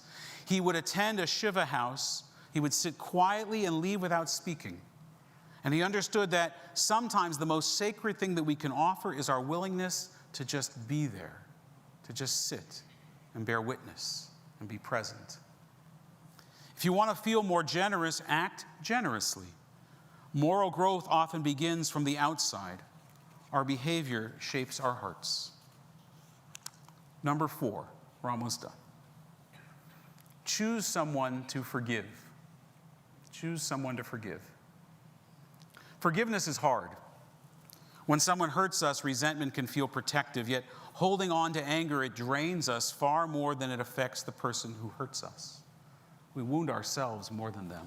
Speaker 2: He would attend a Shiva house. He would sit quietly and leave without speaking. And he understood that sometimes the most sacred thing that we can offer is our willingness to just be there, to just sit and bear witness and be present. If you want to feel more generous, act generously. Moral growth often begins from the outside. Our behavior shapes our hearts. Number 4, we're almost done. Choose someone to forgive. Choose someone to forgive. Forgiveness is hard. When someone hurts us, resentment can feel protective, yet holding on to anger, it drains us far more than it affects the person who hurts us. We wound ourselves more than them.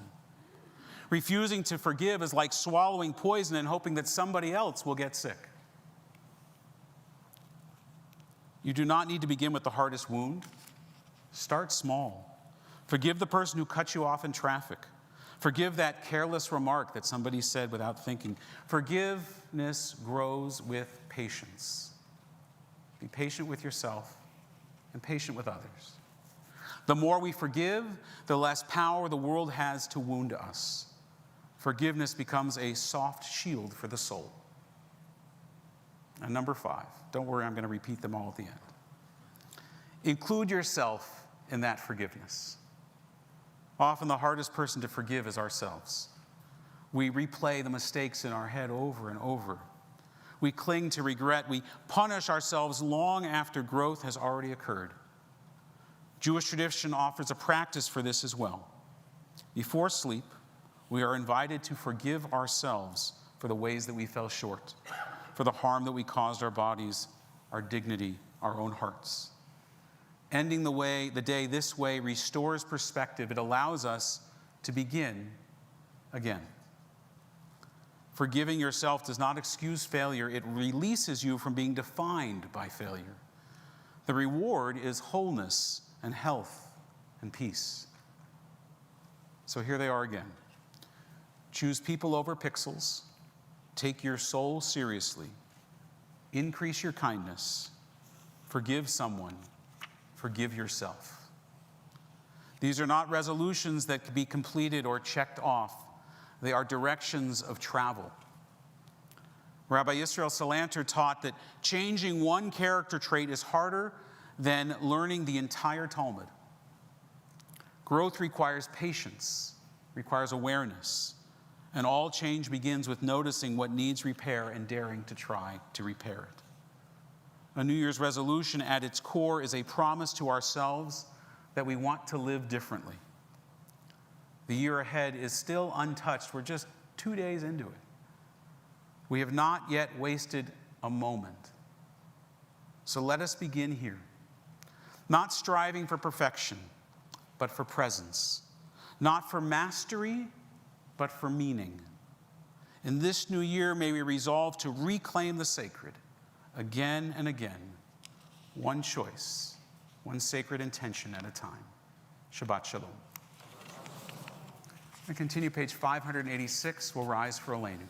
Speaker 2: Refusing to forgive is like swallowing poison and hoping that somebody else will get sick. You do not need to begin with the hardest wound. Start small. Forgive the person who cut you off in traffic. Forgive that careless remark that somebody said without thinking. Forgiveness grows with patience. Be patient with yourself and patient with others. The more we forgive, the less power the world has to wound us. Forgiveness becomes a soft shield for the soul. And number 5, don't worry, I'm going to repeat them all at the end. Include yourself in that forgiveness. Often the hardest person to forgive is ourselves. We replay the mistakes in our head over and over. We cling to regret. We punish ourselves long after growth has already occurred. Jewish tradition offers a practice for this as well. Before sleep, we are invited to forgive ourselves for the ways that we fell short, for the harm that we caused our bodies, our dignity, our own hearts. Ending the day this way restores perspective. It allows us to begin again. Forgiving yourself does not excuse failure. It releases you from being defined by failure. The reward is wholeness and health and peace. So here they are again. Choose people over pixels. Take your soul seriously. Increase your kindness. Forgive someone. Forgive yourself. These are not resolutions that can be completed or checked off. They are directions of travel. Rabbi Yisrael Salanter taught that changing one character trait is harder than learning the entire Talmud. Growth requires patience, requires awareness, and all change begins with noticing what needs repair and daring to try to repair it. A New Year's resolution at its core is a promise to ourselves that we want to live differently. The year ahead is still untouched. We're just 2 days into it. We have not yet wasted a moment. So let us begin here. Not striving for perfection, but for presence. Not for mastery, but for meaning. In this new year, may we resolve to reclaim the sacred again and again. One choice, one sacred intention at a time. Shabbat Shalom. And continue page 586. We'll rise for Elenu.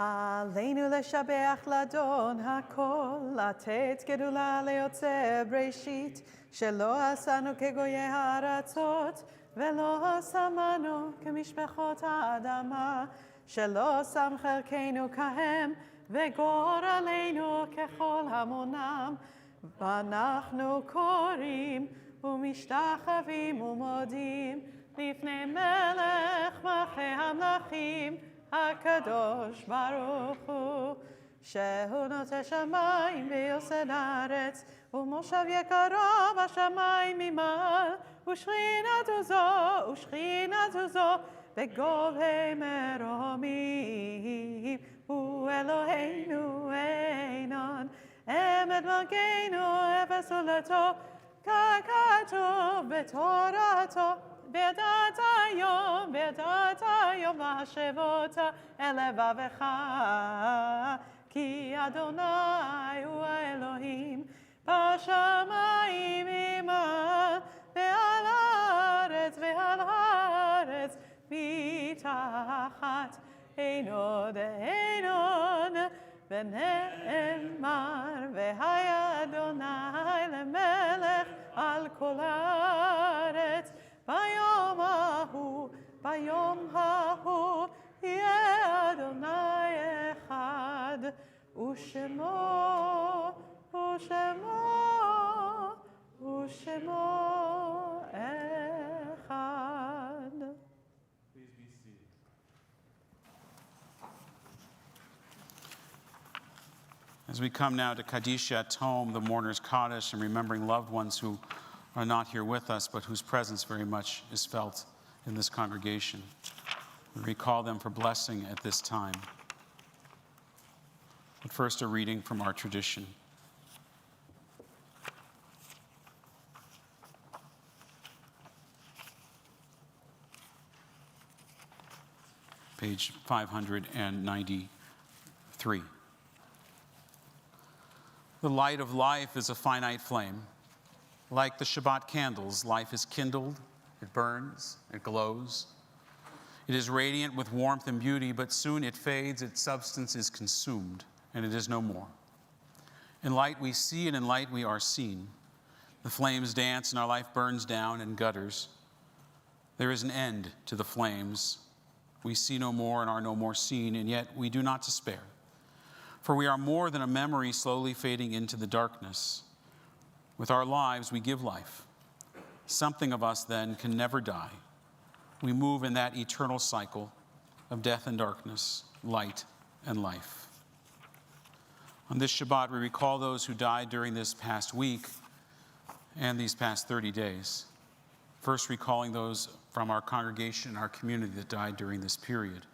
Speaker 1: עלינו לשבח לאדון הכל, לתת גדולה ליוצא בראשית, שלא עשנו כגויי הארצות, ולא שמנו כמשפחות האדמה, שלא שם חלקנו כהם, וגורלנו ככל המונם. ואנחנו קוראים ומשתחווים ומודים לפני מלך מלכי המלכים, הקדוש ברוך הוא, שהוא נוטה שמיים ויוסד הארץ, ומושב יקרו בשמיים ממעל, ושכינתו זו בגובה מרומים, hu Eloheinu einon, emet malkeinu efes uleto, kakato betorato, Vedata yom v'hashevota elevavecha, ki Adonai hu Elohim, bashamayim ima, ve'al haaretz mitachat, einon de'einon, v'ne'emar, ve'haya Adonai lemelech al kol haaretz, Bayom hahu, yeh Adonai echad, u'shemo echad.
Speaker 2: Please be seated. As we come now to Kadishat Home, the mourner's Kaddish, and remembering loved ones who are not here with us, but whose presence very much is felt in this congregation. We recall them for blessing at this time. But first, a reading from our tradition. Page 593. The light of life is a finite flame. Like the Shabbat candles, life is kindled, it burns, it glows. It is radiant with warmth and beauty, but soon it fades, its substance is consumed, and it is no more. In light we see, and in light we are seen. The flames dance, and our life burns down and gutters. There is an end to the flames. We see no more and are no more seen, and yet we do not despair. For we are more than a memory slowly fading into the darkness. With our lives, we give life. Something of us then can never die. We move in that eternal cycle of death and darkness, light and life. On this Shabbat, we recall those who died during this past week and these past 30 days. First, recalling those from our congregation and our community that died during this period.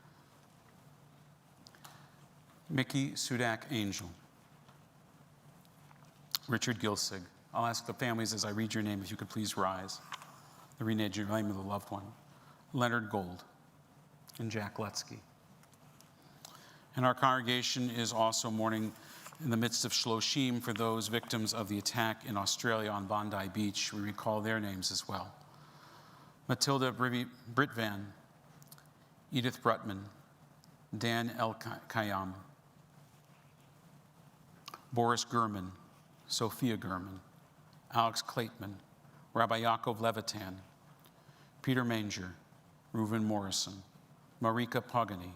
Speaker 2: Mickey Sudak Angel. Richard Gilsig. I'll ask the families as I read your name if you could please rise. The name of the loved one. Leonard Gold and Jack Lutsky. And our congregation is also mourning in the midst of Shloshim for those victims of the attack in Australia on Bondi Beach. We recall their names as well. Matilda Britvan, Edith Brutman, Dan El-Kayam, Boris Gurman, Sophia Gurman, Alex Klaitman, Rabbi Yaakov Levitan, Peter Manger, Reuven Morrison, Marika Pogany,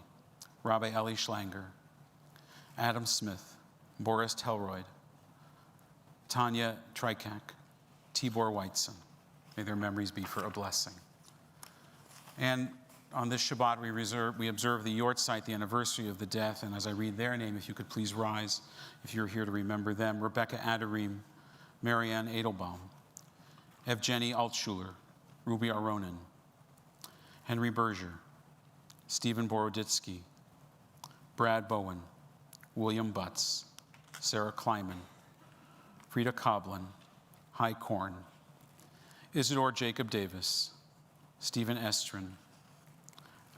Speaker 2: Rabbi Eli Schlanger, Adam Smith, Boris Telroyd, Tanya Trikak, Tibor Weitzen. May their memories be for a blessing. And on this Shabbat, we observe the Yortzeit, the anniversary of the death. And as I read their name, if you could please rise, if you're here to remember them. Rebecca Adarim, Marianne Edelbaum, Evgeny Altshuler, Ruby Aronin, Henry Berger, Stephen Boroditsky, Brad Bowen, William Butts, Sarah Kleiman, Frida Coblin, Hy Korn, Isidore Jacob Davis, Stephen Estrin,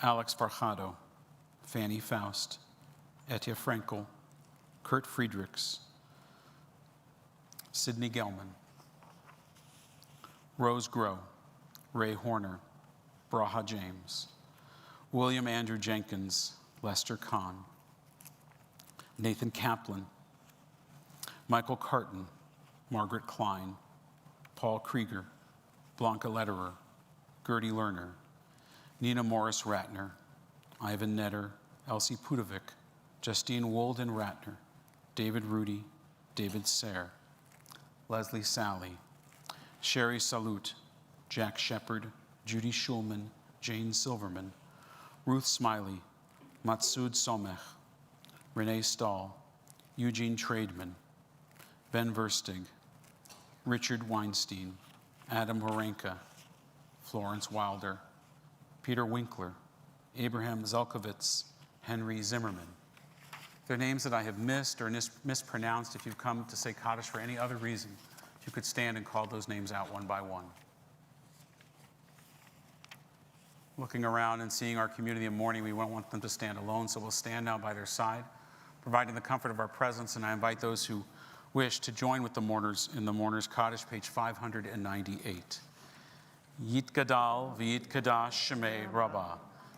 Speaker 2: Alex Farhado, Fanny Faust, Etya Frankel, Kurt Friedrichs, Sidney Gelman, Rose Groh, Ray Horner, Braha James, William Andrew Jenkins, Lester Kahn, Nathan Kaplan, Michael Carton, Margaret Klein, Paul Krieger, Blanca Lederer, Gertie Lerner, Nina Morris Ratner, Ivan Netter, Elsie Pudovic, Justine Wolden Ratner, David Rudy, David Sayre, Leslie Sally, Sherry Salute, Jack Shepard, Judy Schulman, Jane Silverman, Ruth Smiley, Matsud Somech, Renee Stahl, Eugene Trademan, Ben Verstig, Richard Weinstein, Adam Warenka, Florence Wilder, Peter Winkler, Abraham Zelkovitz, Henry Zimmerman, If there are names that I have missed or mispronounced, if you've come to say Kaddish for any other reason, if you could stand and call those names out one by one. Looking around and seeing our community in mourning, we won't want them to stand alone, so we'll stand now by their side, providing the comfort of our presence, and I invite those who wish to join with the mourners in the Mourner's Kaddish, page 598. Yitgadal v'yitkadash shemei Rabbah,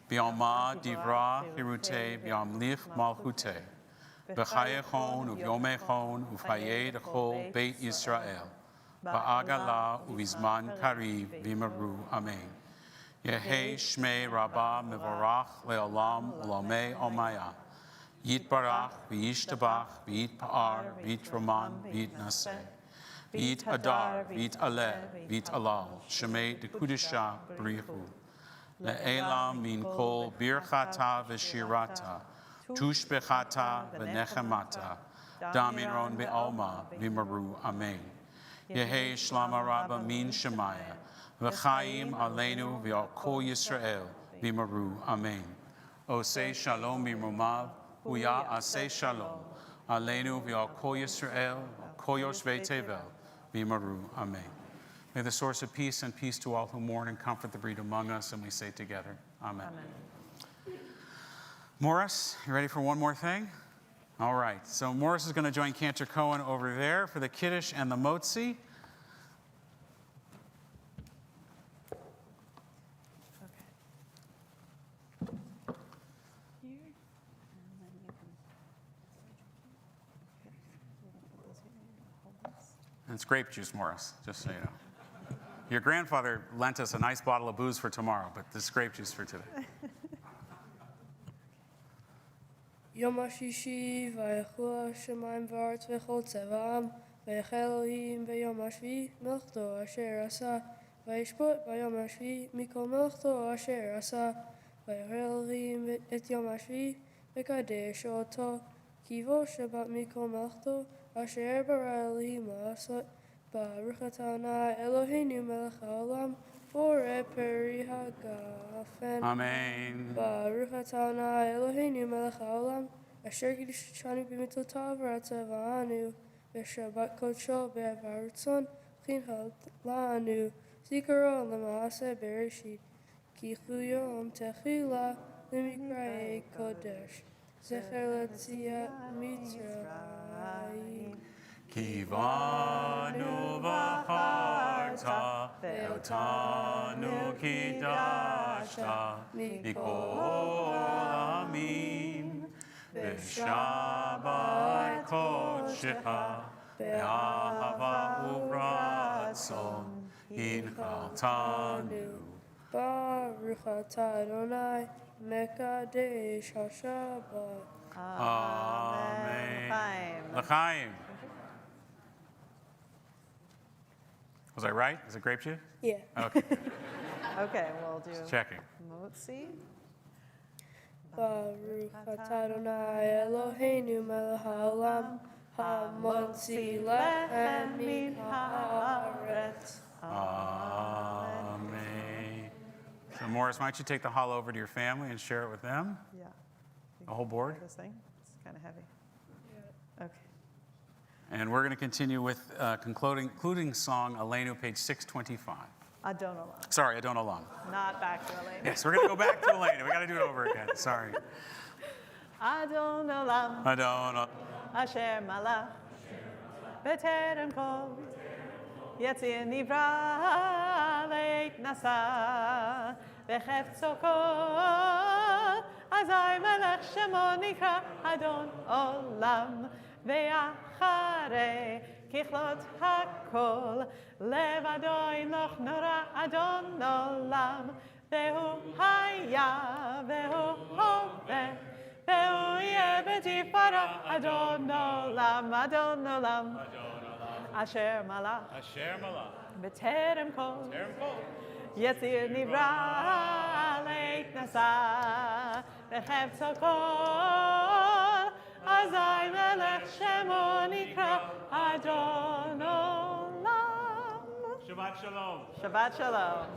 Speaker 2: b'yoma divra hirute b'yamlich malchute, b'chayechon u'vyomechon u'fayed echol Beit Yisrael, ba'agala u'vizman kariv v'maru amen. Yehi shmei Rabbah mevorach le'olam u'lamei omaya. Yitbarach v'yishtabach v'yitpa'ar v'yitroman v'yitnaseh. V'yit adar v'yit aleh v'yit alal shemei dekudisha b'richu. Le'elam min kol birchata v'shirata tushbechata v'nechemata damiron be'alma v'maru amen. Yehi shlama rabba min shemaya v'chaim aleinu v'al kol Yisrael v'maru amen. Osei shalom b'rumav Uya aseh shalom aleinu v'al kol Yisrael kol yoshvei tevel v'maru amen. May the source of peace and peace to all who mourn and comfort the bereaved among us, and we say together, amen. Morris, you ready for one more thing? All right, so Morris is going to join Cantor Cohen over there for the Kiddush and the Motzi. It's grape juice, Morris, just so you know. Your grandfather lent us a nice bottle of booze for tomorrow, but this is grape juice for today.
Speaker 5: Yom HaShishi v'yechul Hashemayim v'aretz v'chol tzevam v'yechel Elohim b'yom hashvi melchto asher asa v'yishpot b'yom hashvi mikol melchto asher asa v'yechel Elohim et yom hashvi v'kadesh oto kivo Shabbat mikol melchto asher bara Elohim la'asot Baruch atah Adonai Eloheinu melech haolam borei peri hagafen.
Speaker 2: Amen.
Speaker 5: Baruch atah Adonai Eloheinu melech haolam asher kiddushanu b'mitzvotav v'ratzavanu v'shabbat kodsho be'avarutzon v'chincha lanu zikaro l'maaseh bereshit kichu yom techila l'mikra'ei kodesh zecher l'tziat mitzrayim.
Speaker 2: Kivanu v'charta ve'otanu kidashta mikol amim v'shabbat kodshecha ve'ahava u'ratzon hinchaltanu.
Speaker 5: Baruch atah Adonai mekadesh haShabbat.
Speaker 2: Amen. L'chaim. Was I right? Is it grape juice?
Speaker 5: Yeah.
Speaker 2: Okay,
Speaker 1: Okay, we'll do
Speaker 2: checking.
Speaker 1: Motzi.
Speaker 5: Baruch atah Adonai Eloheinu melech haolam hamotzi lechem min haaretz.
Speaker 2: Amen. So Morris, why don't you take the challah over to your family and share it with them?
Speaker 1: Yeah.
Speaker 2: The whole board?
Speaker 1: This thing, it's kind of heavy. Okay.
Speaker 2: And we're going to continue with concluding song, Aleinu, page 625.
Speaker 1: Adon Olam.
Speaker 2: Sorry, Adon Olam.
Speaker 1: Not back to Elaine.
Speaker 2: Yes, we're going to go back to Aleinu. We got to do it over again. Sorry.
Speaker 1: Adon Olam.
Speaker 2: Adon Olam.
Speaker 1: Asher malach. B'terem kol. Yetzir nivra leit nasa. V'chefzo kol. Azai melech shemo nikra Adon Olam. Ve'acharei kichlot hakol levado inoch nora Adon Olam ve'hu haya ve'hu hove ve'hu yeh b'tifara Adon Olam Adon Olam Asher malach b'terem kol Yetzir nivra leit nasa v'chefzo kol Azai melech shemo nikra Adon Olam.
Speaker 2: Shabbat shalom.
Speaker 1: Shabbat shalom.